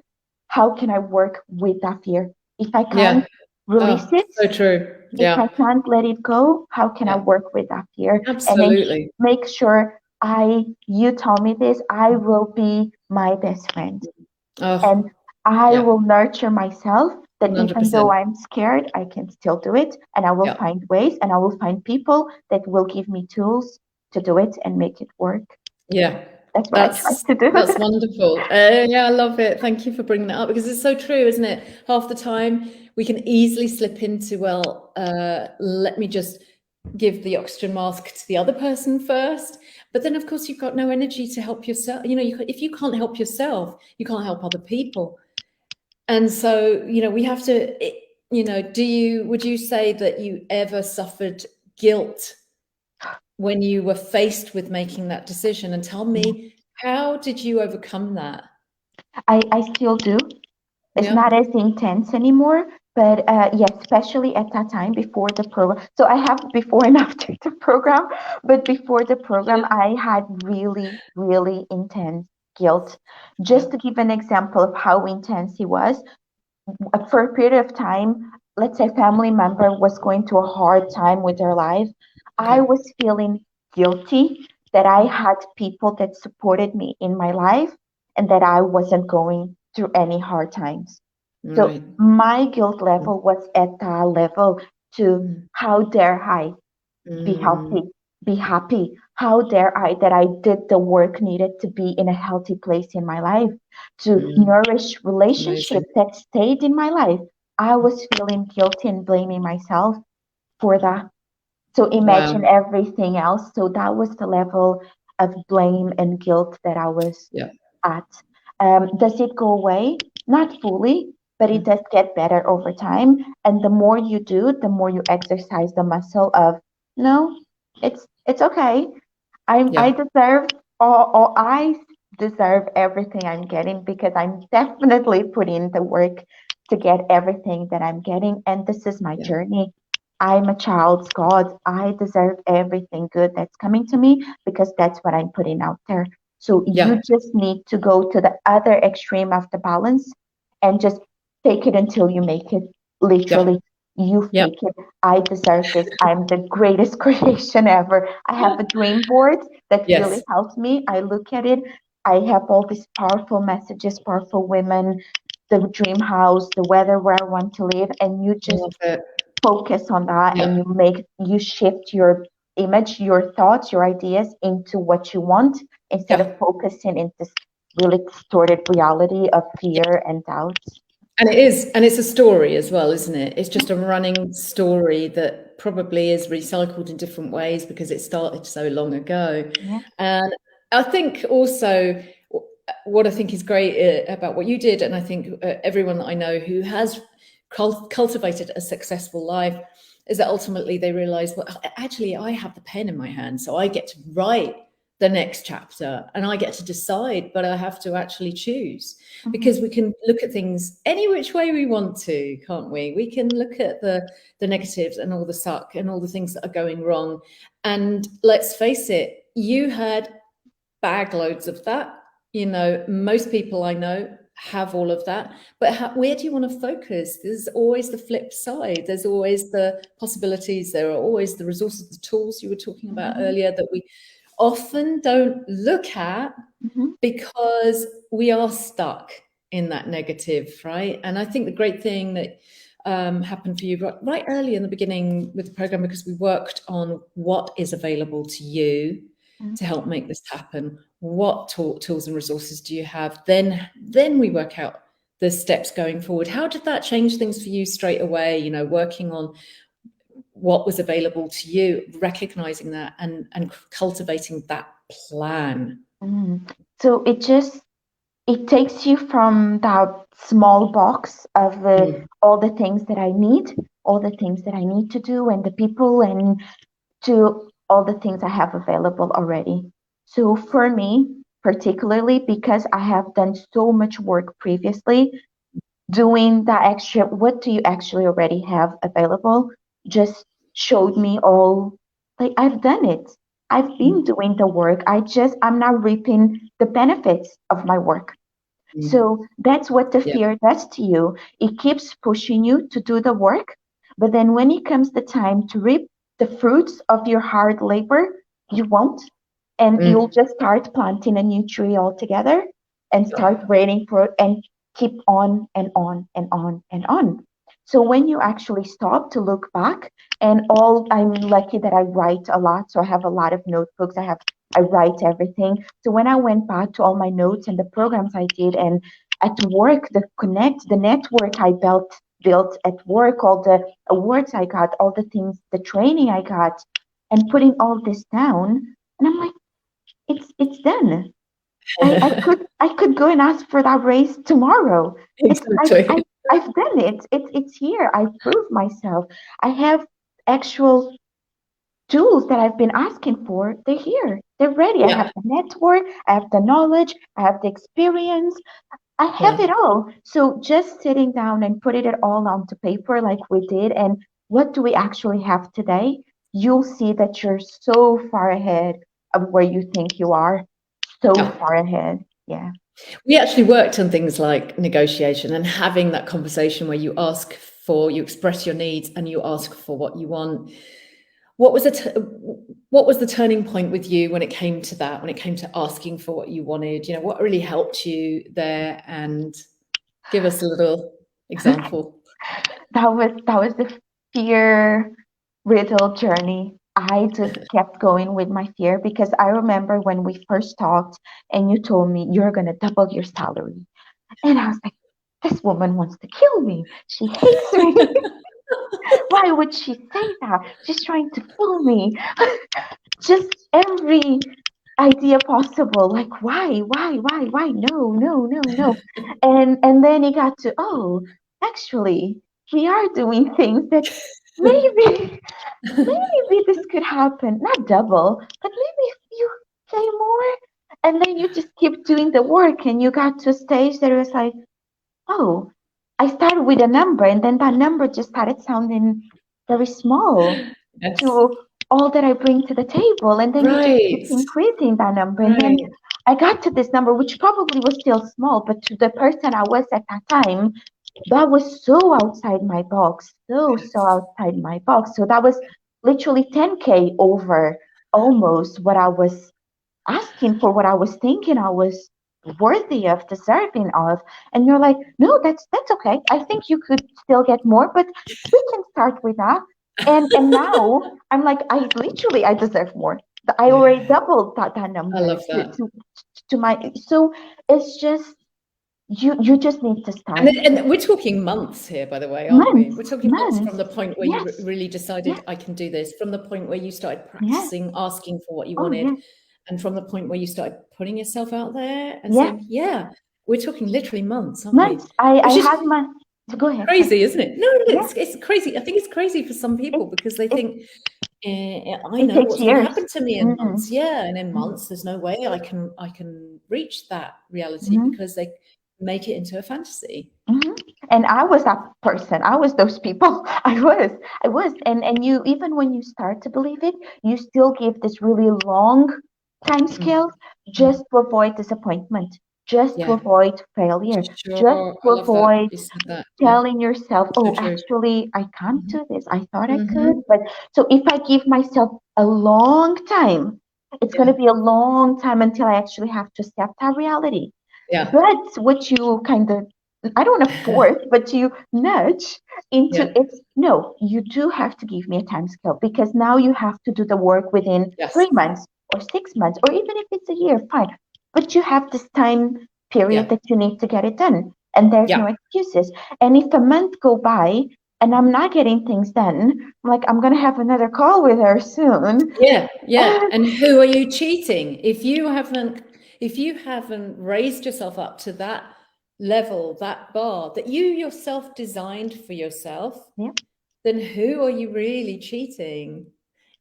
B: how can I work with that fear? If I
A: Yeah.
B: can't release
A: Oh,
B: it,
A: so true.
B: if I
A: Yeah.
B: can't let it go, how can I
A: Yeah.
B: work with that fear? And then
A: Absolutely.
B: make sure you tell me this, I will be my best friend.
A: Oh,
B: And I
A: yeah.
B: will nurture myself that even though
A: 100%.
B: I'm scared, I can still do it. And I will
A: Yeah.
B: find ways and I will find people that will give me tools to do it and make it work.
A: Yeah.
B: That's what I try
A: That's
B: to do.
A: that's wonderful. Yeah, I love it. Thank you for bringing that up, because it's so true, isn't it? Half the time we can easily slip into, well, let me just give the oxygen mask to the other person first. But then, of course, you've got no energy to help yourself. If you can't help yourself, you can't help other people. And so, we have to, would you say that you ever suffered guilt when you were faced with making that decision? And tell me, how did you overcome that?
B: I still do. It's
A: Yeah.
B: not as intense anymore, but yes, especially at that time before the program. So I have before and after the program, but before the program,
A: Yeah.
B: I had really, really intense guilt.
A: Yeah.
B: Just to give an example of how intense it was, for a period of time, let's say family member was going through a hard time with their life, I
A: Okay.
B: was feeling guilty that I had people that supported me in my life and that I wasn't going through any hard times. So
A: Right.
B: my guilt level was at a level to
A: Mm.
B: how dare I be
A: Mm.
B: healthy, be happy. How dare I that I did the work needed to be in a healthy place in my life, to
A: Mm.
B: nourish
A: Amazing.
B: relationships that stayed in my life. I was feeling guilty and blaming myself for that. So
A: Wow.
B: imagine everything else. So that was the level of blame and guilt that I was
A: Yeah.
B: at. Does it go away? Not fully, but it
A: Mm.
B: does get better over time. And the more you do, the more you exercise the muscle of no, it's okay. I
A: Yeah.
B: deserve all I deserve everything I'm getting because I'm definitely putting the work to get everything that I'm getting. And this is my
A: Yeah.
B: journey. I'm a child's God. I deserve everything good that's coming to me because that's what I'm putting out there. So
A: Yeah.
B: you just need to go to the other extreme of the balance and just fake it until you make it.
A: Yeah.
B: Literally, you
A: Yeah.
B: fake it. I deserve this. I'm the greatest creation ever. I have a dream board that really
A: Yes.
B: helps me. I look at it. I have all these powerful messages, powerful women, the dream house, the weather where I want to live, and you
A: I
B: just
A: love it.
B: focus on that
A: Yeah.
B: and you shift your image, your thoughts, your ideas into what you want instead of
A: Yeah.
B: focusing in this really distorted reality of fear and doubts.
A: And it is, and it's a story as well, isn't it? It's just a running story that probably is recycled in different ways because it started so long ago.
B: Yeah.
A: And I think also what I think is great about what you did, and I think everyone that I know who has cultivated a successful life, is that ultimately they realize, well, actually, I have the pen in my hand, so I get to write the next chapter and I get to decide, but I have to actually choose, because we can look at things any which way we want to, can't we? We can look at the negatives and all the suck and all the things that are going wrong. And let's face it, you had bag loads of that. You know, most people I know have all of that, but where do you want to focus? There's always the flip side. There's always the possibilities. There are always the resources, the tools you were talking about earlier that we often don't look at because we are stuck in that negative, right? And I think the great thing that happened for you right early in the beginning with the program, because we worked on what is available to you to help make this happen. What tools and resources do you have? Then we work out the steps going forward. How did that change things for you straight away? You know, working on what was available to you, recognizing that and cultivating that plan.
B: So it takes you from that small box of all the things that I need, all the things that I need to do, and the people, and to all the things I have available already. So for me, particularly because I have done so much work previously, doing that extra, what do you actually already have available, just showed me all, like, I've done it. I've been doing the work. I'm now reaping the benefits of my work. So that's what the fear does to you. It keeps pushing you to do the work. But then when it comes the time to reap the fruits of your hard labor, you won't. And you'll just start planting a new tree altogether and start waiting for it and keep on and on and on and on. So when you actually stop to look back, I'm lucky that I write a lot. So I have a lot of notebooks. I write everything. So when I went back to all my notes and the programs I did, and at work, the network I built at work, all the awards I got, all the things, the training I got, and putting all this down, and I'm like, it's done. I could go and ask for that raise tomorrow.
A: Exactly.
B: I've done it. It's here. I've proved myself. I have actual tools that I've been asking for. They're here. They're ready. I have the network. I have the knowledge. I have the experience. I have it all. So just sitting down and putting it all onto paper like we did, and what do we actually have today? You'll see that you're so far ahead of where you think you are. So far ahead. Yeah.
A: We actually worked on things like negotiation and having that conversation where you express your needs and you ask for what you want. What was the turning point with you when it came to that, when it came to asking for what you wanted? You know, what really helped you there? And give us a little example.
B: That was the fear riddle journey. I just kept going with my fear, because I remember when we first talked and you told me you're going to double your salary. And I was like, this woman wants to kill me. She hates me. Why would she say that? She's trying to fool me. Just every idea possible. Like, why? No, no, no, no. And then it got to, oh, actually, we are doing things that maybe this could happen. Not double, but maybe if you pay more. And then you just keep doing the work, and you got to a stage that it was like, oh, I started with a number, and then that number just started sounding very small to all that I bring to the table. And then you just keep increasing that number. And then I got to this number, which probably was still small, but to the person I was at that time, that was so outside my box, so outside my box. So that was literally 10K over almost what I was asking for, what I was thinking I was worthy of, deserving of. And you're like, no, that's okay. I think you could still get more, but we can start with that. And now I'm like, I deserve more. I already doubled that number.
A: I love that.
B: To my, so it's just, you just need to start.
A: And we're talking months here, by the way, aren't we? We're talking months from the point where you really decided, I can do this, from the point where you started practicing asking for what you wanted, and from the point where you started putting yourself out there and saying, we're talking literally months, aren't we?
B: I had Go ahead.
A: Crazy, isn't it? No,
B: Yeah.
A: it's crazy. I think it's crazy for some people because they think, I
B: it
A: know
B: takes
A: what's going to
B: years.
A: happen to me in months. Yeah, and in months, there's no way I can reach that reality because they make it into a fantasy.
B: And I was that person. I was those people. I was. And you, even when you start to believe it, you still give this really long time scale just to avoid disappointment, just to avoid failure, just
A: Sure,
B: to
A: I love that
B: avoid
A: you said that. Yeah,
B: telling yourself,
A: so
B: oh,
A: true.
B: actually, I can't do this. I thought I could.
A: Mm-hmm.
B: But so if I give myself a long time, it's going to be a long time until I actually have to accept that reality.
A: Yeah.
B: But what you kind of, I don't want to force, but you nudge into it's no, you do have to give me a time scale because now you have to do the work within
A: Yes.
B: 3 months or 6 months, or even if it's a year, fine. But you have this time period that you need to get it done. And there's no excuses. And if a month go by and I'm not getting things done, I'm like, I'm gonna have another call with her soon.
A: Yeah, yeah. And who are you cheating? If you haven't raised yourself up to that level, that bar that you yourself designed for yourself, then who are you really cheating?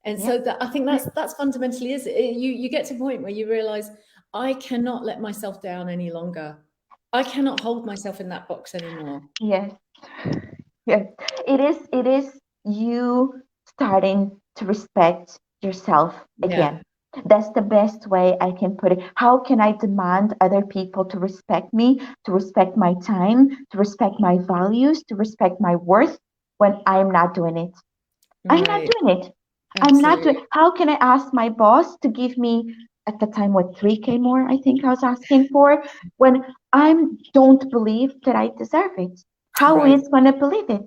A: And so that I think that's fundamentally is it. You get to a point where you realize I cannot let myself down any longer. I cannot hold myself in that box anymore.
B: Yes. Yes. It is you starting to respect yourself again. That's the best way I can put it. How can I demand other people to respect me, to respect my time, to respect my values, to respect my worth when I'm not doing it? I'm not doing it. I'm not doing. How can I ask my boss to give me at the time what 3K more? I think I was asking for when I don't believe that I deserve it. How is going to believe it?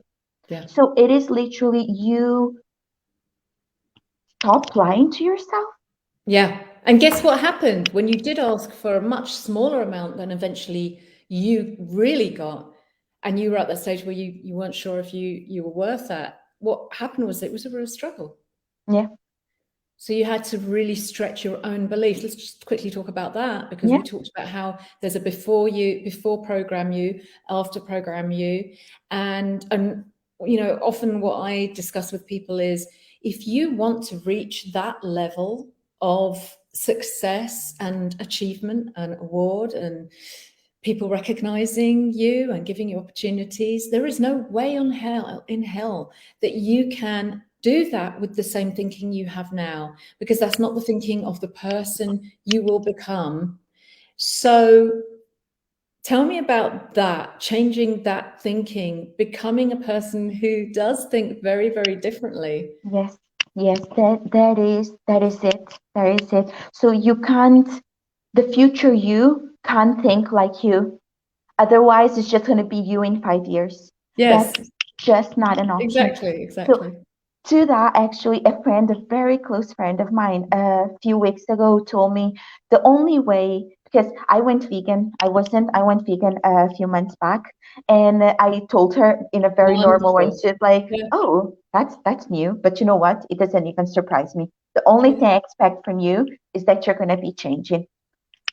A: Yeah.
B: So it is literally you stop lying to yourself.
A: Yeah. And guess what happened when you did ask for a much smaller amount than eventually you really got, and you were at that stage where you weren't sure if you were worth that. What happened was it was a real struggle.
B: Yeah.
A: So you had to really stretch your own beliefs. Let's just quickly talk about that because we talked about how there's a before program you, after program you, and often what I discuss with people is if you want to reach that level of success and achievement and award and people recognizing you and giving you opportunities, there is no way in hell that you can do that with the same thinking you have now, because that's not the thinking of the person you will become. So tell me about that, changing that thinking, becoming a person who does think very, very differently.
B: Yes. Yes. That is it. That is it. So you can't. The future you can't think like you. Otherwise, it's just going to be you in 5 years.
A: Yes.
B: That's just not an option.
A: Exactly.
B: So to that, actually, a very close friend of mine, a few weeks ago told me the only way, because I went vegan. I went vegan a few months back, and I told her in a very normal way.
A: Wonderful.
B: She's like, "Oh, that's new, but you know what? It doesn't even surprise me. The only thing I expect from you is that you're going to be changing."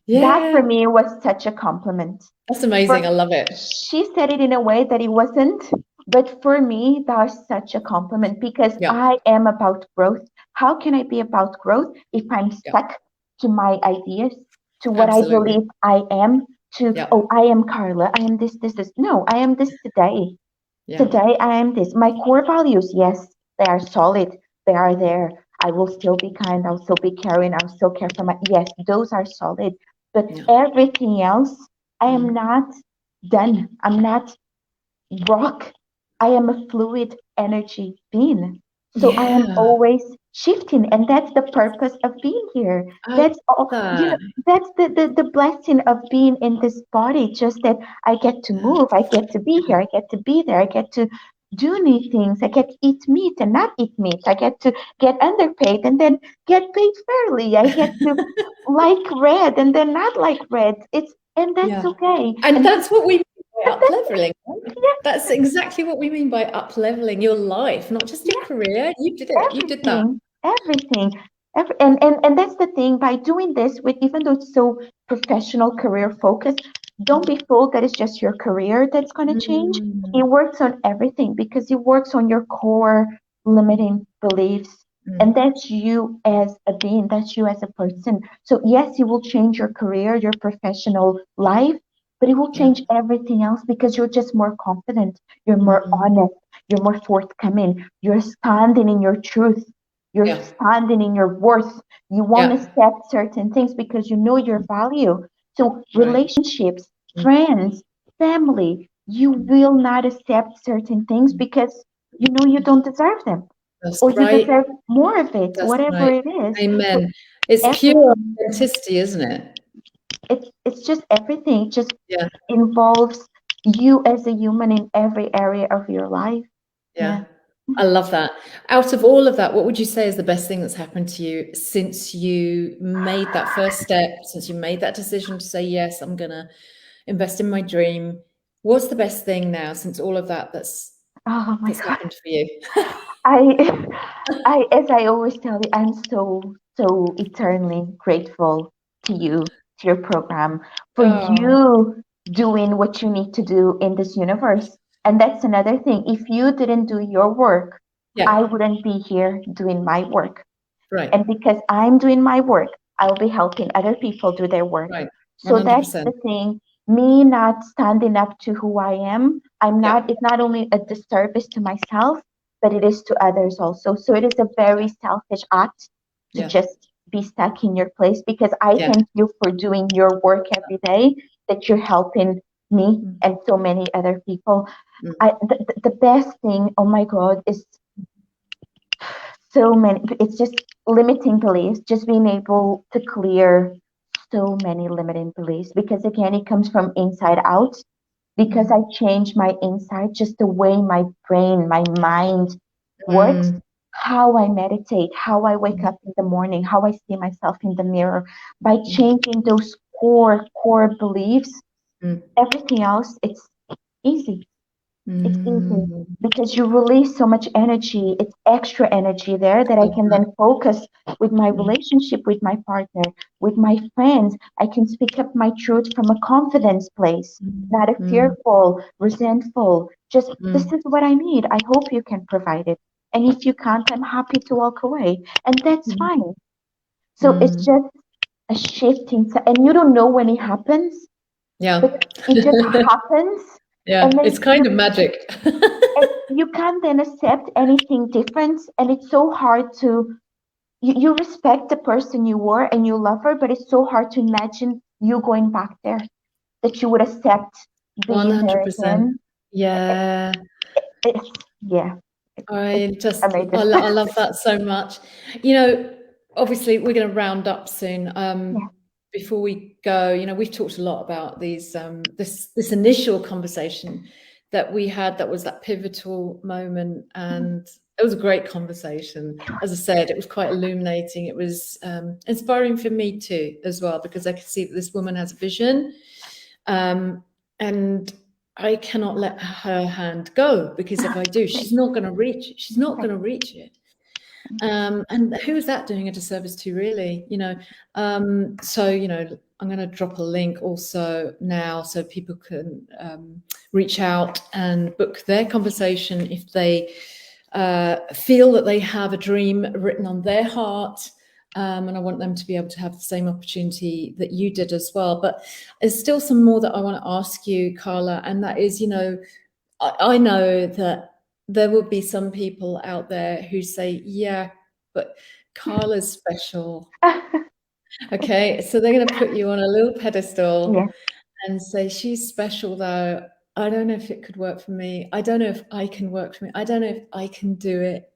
B: That for me was such a compliment.
A: That's amazing. I love it.
B: She said it in a way that it wasn't, but for me, that was such a compliment because I am about growth. How can I be about growth if I'm stuck to my ideas, to what I believe I am, oh, I am Carla, I am this. No, I am this today. Today, I am this. My core values, yes, they are solid. They are there. I will still be kind. I'll still be caring. I'll still care for my, yes, those are solid. But everything else, I am not done. I'm not rock. I am a fluid energy being. So I am always shifting. And that's the purpose of being here. That's all, that's the blessing of being in this body, just that I get to move, I get to be here, I get to be there, I get to do new things, I get to eat meat and not eat meat, I get to get underpaid and then get paid fairly, I get to like red and then not like red. And that's okay.
A: And that's what we mean by up leveling. That's exactly what we mean by up leveling your life, not just your career. You did it. You did that.
B: Everything. And that's the thing, by doing this with, even though it's so professional career focused, don't be fooled that it's just your career that's going to change. It works on everything because it works on your core limiting beliefs. And that's you as a being, that's you as a person. So, yes, it will change your career, your professional life, but it will change everything else because you're just more confident, you're more honest, you're more forthcoming, you're standing in your truth, you're standing in your worth. You won't accept certain things because you know your value. So, relationships, friends, family, you will not accept certain things because you know you don't deserve them
A: That's
B: or you
A: right.
B: deserve more of it,
A: That's
B: whatever
A: right.
B: it is. So
A: Amen. It's pure
B: everything,
A: authenticity, isn't it?
B: it's just everything. It just
A: Yeah.
B: involves you as a human in every area of your life.
A: Yeah. I love that. Out of all of that, what would you say is the best thing that's happened to you since you made that first step, since you made that decision to say, yes, I'm going to invest in my dream? What's the best thing now since all of that
B: Oh my
A: that's
B: God.
A: happened for you?
B: I as I always tell you, I'm so eternally grateful to you, to your program, for
A: Oh,
B: you doing what you need to do in this universe. And that's another thing. If you didn't do your work, I
A: yeah,
B: wouldn't be here doing my work.
A: right,
B: And because I'm doing my work, I'll be helping other people do their work.
A: right.
B: So that's the
A: 100%.
B: thing. Me not standing up to who I am,
A: Yeah,
B: it's not only a disservice to myself, but it is to others also. So it is a very selfish act to
A: yeah,
B: just be stuck in your place because I
A: yeah.
B: thank you for doing your work every day, that you're helping me
A: Mm,
B: and so many other people.
A: mm,
B: The best thing, oh my God, is so many, it's just limiting beliefs, just being able to clear so many limiting beliefs because again it comes from inside out because I changed my inside, just the way my brain, my mind works,
A: mm,
B: how I meditate, how I wake up in the morning, how I see myself in the mirror. By changing those core beliefs,
A: mm,
B: everything else it's easy. It's easy
A: mm.
B: because you release so much energy. It's extra energy there that I
A: Love
B: can
A: that.
B: then focus with my
A: Mm,
B: relationship with my partner, with my friends. I can speak up my truth from a confidence place,
A: mm,
B: not a
A: mm,
B: fearful, resentful. Just this
A: mm,
B: is what I need. I hope you can provide it. And if you can't, I'm happy to walk away. And that's
A: mm,
B: fine. So it's
A: mm.
B: just a shift inside. And you don't know when it happens,
A: Yeah.
B: but it just happens. And
A: Yeah, it's
B: then
A: kind of magic.
B: and you can't then accept anything different and it's so hard to you respect the person you were and you love her but it's so hard to imagine you going back there that you would accept being there
A: 100%.
B: again.
A: Yeah.
B: It's yeah, it's amazing.
A: I love that so much. Obviously we're going to round up soon.
B: Yeah.
A: Before we go, we've talked a lot about this initial conversation that we had, that was that pivotal moment, and it was a great conversation. As I said, it was quite illuminating. It was inspiring for me too, as well, because I could see that this woman has a vision, and I cannot let her hand go, because if I do, she's not going to reach it. She's not going to reach it. And who is that doing a disservice to, really? So I'm going to drop a link also now so people can reach out and book their conversation if they feel that they have a dream written on their heart. And I want them to be able to have the same opportunity that you did as well. But there's still some more that I want to ask you, Carla, and that is, I know that there will be some people out there who say, yeah, but Carla's special. Okay, so they're going to put you on a little pedestal
B: Yeah,
A: and say, she's special, though. I don't know if it could work for me. I don't know if I can work for me. I don't know if I can do it.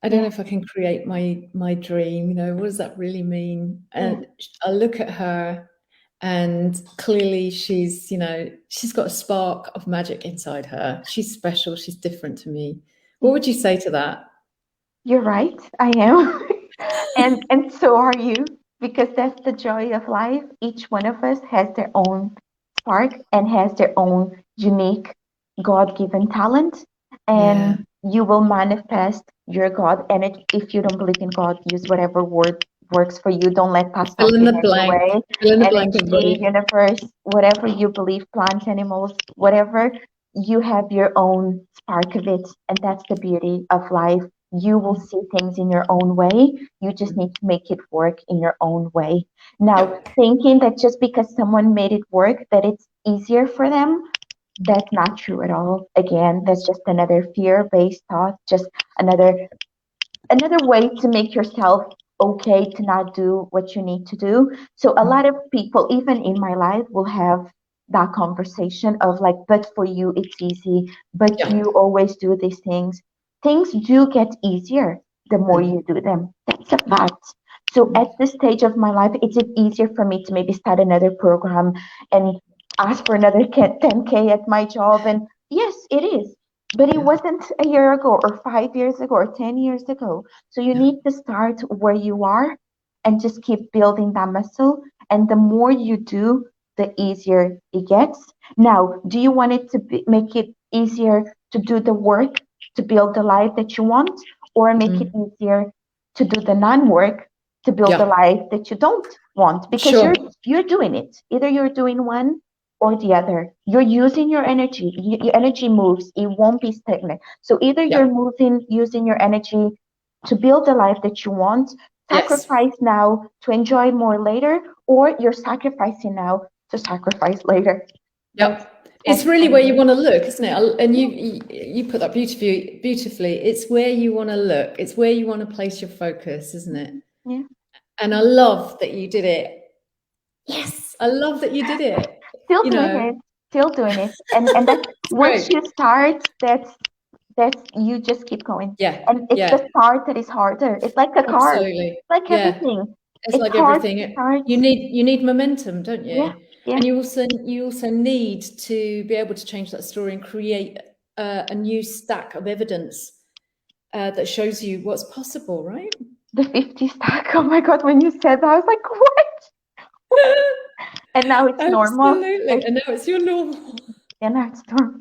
A: I don't know
B: yeah,
A: if I can create my dream. What does that really mean?
B: yeah,
A: And I look at her, and clearly she's got a spark of magic inside her. She's special. She's different to me. What
B: yeah.
A: would you say to that?
B: You're right, I am. And so are you, because that's the joy of life. Each one of us has their own spark and has their own unique God-given talent,
A: Yeah.
B: and you will manifest your God. And if you don't believe in God, use whatever word works for you. Don't let past talk
A: Fill in
B: get
A: the
B: in your
A: blank.
B: way.
A: Fill in the blank,
B: Energy,
A: everybody.
B: universe, whatever you believe, plants, animals, whatever, you have your own spark of it. And that's the beauty of life. You will see things in your own way. You just need to make it work in your own way. Now, thinking that just because someone made it work, that it's easier for them, that's not true at all. Again, that's just another fear-based thought, just another way to make yourself okay to not do what you need to do. So a lot of people, even in my life, will have that conversation of like, but for you, it's easy, but you always do these things. Things do get easier the more you do them. That's a fact. So at this stage of my life, it's easier for me to maybe start another program and ask for another 10K at my job. And yes, it is. But it wasn't a year ago or 5 years ago or 10 years ago. So you need to start where you are and just keep building that muscle. And the more you do, the easier it gets. Now, do you want it to make it easier to do the work to build the life that you want, or make it easier to do the non-work to build the life that you don't want? Because you're doing it. Either you're doing one or the other. You're using your energy. Your energy moves. It won't be stagnant. So either you're moving, using your energy to build the life that you want, sacrifice now to enjoy more later, or you're sacrificing now to sacrifice later.
A: It's really where you want to look, isn't it? And you put that beautifully. It's where you want to look. It's where you want to place your focus, isn't it?
B: Yeah.
A: And I love that you did it. Yes, I love that you did it.
B: Still doing it. And that once you start, that's you just keep going. And it's the start that is harder. It's like a car.
A: Absolutely.
B: Like everything.
A: It's like
B: hard
A: everything.
B: to start.
A: You need momentum, don't you?
B: Yeah.
A: And you also need to be able to change that story and create a new stack of evidence that shows you what's possible, right?
B: The 50 stack. Oh my God, when you said that, I was like, what? And now it's normal.
A: Absolutely. And now it's your normal.
B: And now it's normal.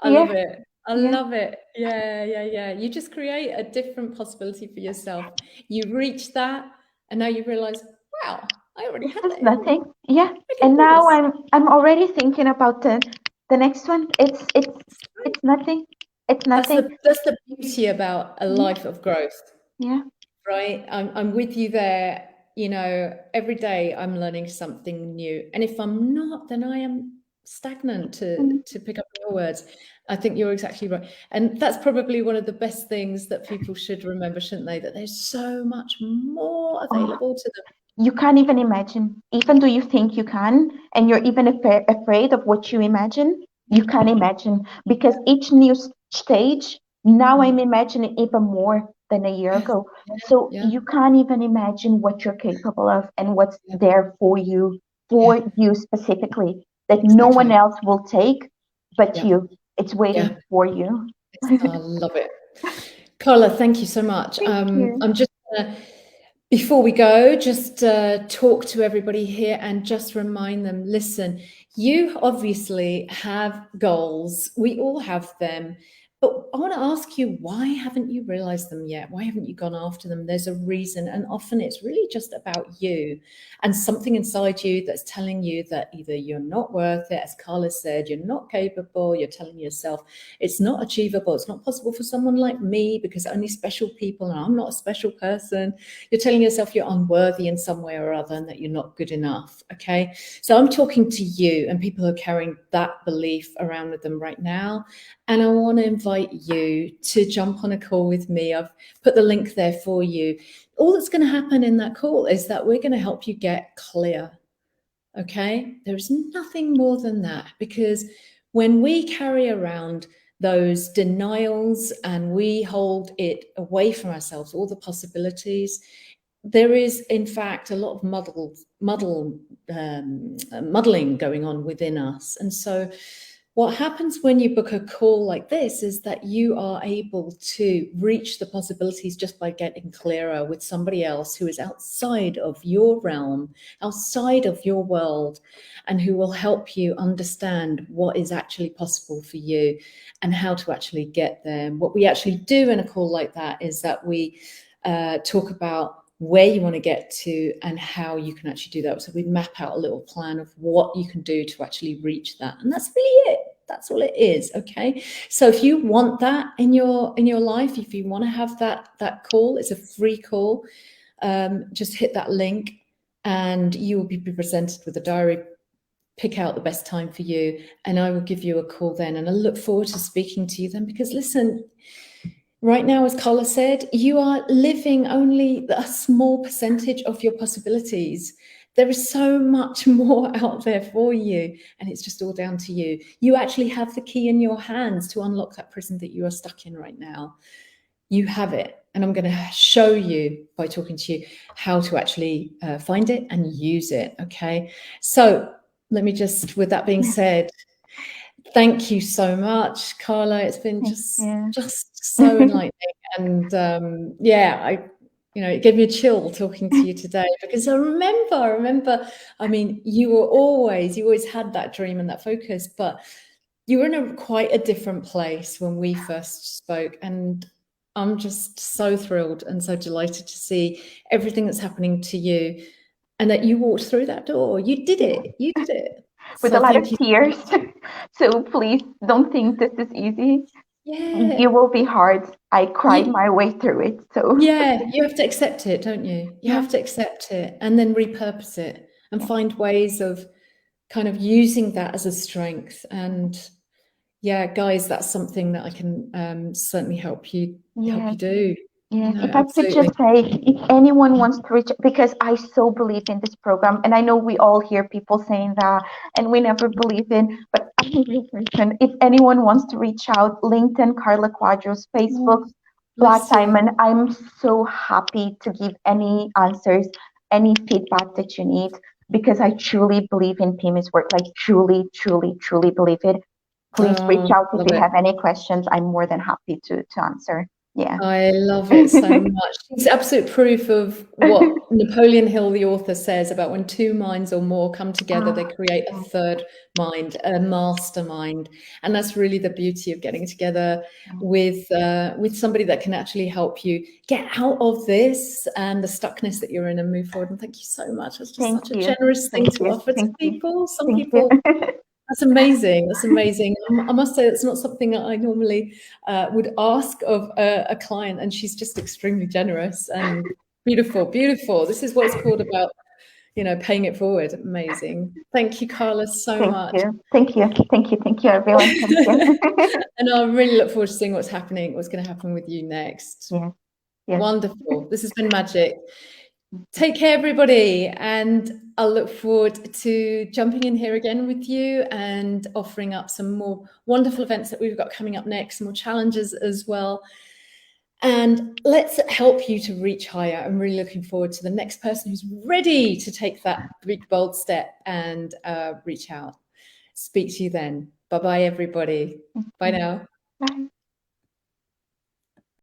A: I love it. I love it. Yeah. You just create a different possibility for yourself. You reach that, and now you realize, wow, I already have it.
B: Nothing. Yeah. And now I'm already thinking about the next one. It's nothing. It's nothing.
A: That's the beauty about a life of growth.
B: Yeah.
A: Right. I'm with you there. You know, every day I'm learning something new. And if I'm not, then I am stagnant, to pick up your words. I think you're exactly right. And that's probably one of the best things that people should remember, shouldn't they? That there's so much more available to them.
B: You can't even imagine. Even though you think you can, and you're even afraid of what you imagine, you can't imagine. Because each new stage, now I'm imagining even more than a year ago. So you can't even imagine what you're capable of and what's there for you specifically, that no one else will take but you. It's waiting for you.
A: I love it. Carla, thank you so much. I'm just gonna, before we go, just talk to everybody here and just remind them, listen, you obviously have goals. We all have them. But I want to ask you, why haven't you realized them yet? Why haven't you gone after them? There's a reason. And often it's really just about you and something inside you that's telling you that either you're not worth it, as Carla said, you're not capable, you're telling yourself it's not achievable, it's not possible for someone like me because only special people, and I'm not a special person. You're telling yourself you're unworthy in some way or other and that you're not good enough, okay? So I'm talking to you, and people are carrying that belief around with them right now. And I want to invite you to jump on a call with me. I've put the link there for you. All that's going to happen in that call is that we're going to help you get clear. Okay? There's nothing more than that, because when we carry around those denials and we hold it away from ourselves, all the possibilities, there is, in fact, a lot of muddling going on within us. And so what happens when you book a call like this is that you are able to reach the possibilities just by getting clearer with somebody else who is outside of your realm, outside of your world, and who will help you understand what is actually possible for you and how to actually get there. What we actually do in a call like that is that we talk about where you want to get to, and how you can actually do that. So we map out a little plan of what you can do to actually reach that. And that's really it. That's all it is. Okay. So if you want that in your life, if you want to have that call, it's a free call. Just hit that link and you will be presented with a diary. Pick out the best time for you, and I will give you a call then. And I look forward to speaking to you then, because listen, right now, as Carla said, you are living only a small percentage of your possibilities. There is so much more out there for you, and it's just all down to you. You actually have the key in your hands to unlock that prison that you are stuck in right now. You have it, and I'm going to show you by talking to you how to actually find it and use it. Okay, so let me just, with that being said, thank you so much, Carla. It's been just so enlightening, and it gave me a chill talking to you today, because I remember. I mean, you always had that dream and that focus, but you were in quite a different place when we first spoke, and I'm just so thrilled and so delighted to see everything that's happening to you, and that you walked through that door. You did it. You did it.
B: With a lot of tears. So please don't think this is easy.
A: Yeah.
B: It will be hard. I cried my way through it. So
A: yeah, you have to accept it, don't you? You have to accept it and then repurpose it and find ways of kind of using that as a strength. And yeah, guys, that's something that I can certainly help you do.
B: Yeah, if I could just say, if anyone wants to reach, because I so believe in this program, and I know we all hear people saying that, and we never believe in, but I'm a real person. If anyone wants to reach out, LinkedIn, Carla Quadros, Facebook, Black Diamond, I'm so happy to give any answers, any feedback that you need, because I truly believe in PMI's work, like truly, truly, truly believe it. Please reach out if you have any questions. I'm more than happy to answer. Yeah.
A: I love it so much. It's absolute proof of what Napoleon Hill, the author, says about when two minds or more come together, they create a third mind, a mastermind. And that's really the beauty of getting together with somebody that can actually help you get out of this and the stuckness that you're in and move forward. And thank you so much. It's just such a generous thing to offer to people. Some people. That's amazing. That's amazing. I must say that's not something that I normally would ask of a client, and she's just extremely generous and beautiful, beautiful. This is what it's called about, paying it forward. Amazing. Thank you, Carla, so much.
B: Thank you, everyone. Thank you.
A: And I really look forward to seeing what's going to happen with you next. Wonderful. This has been magic. Take care, everybody, and I'll look forward to jumping in here again with you and offering up some more wonderful events that we've got coming up next, more challenges as well. And let's help you to reach higher. I'm really looking forward to the next person who's ready to take that big, bold step and reach out. Speak to you then. Bye-bye, everybody. Bye now.
B: Bye.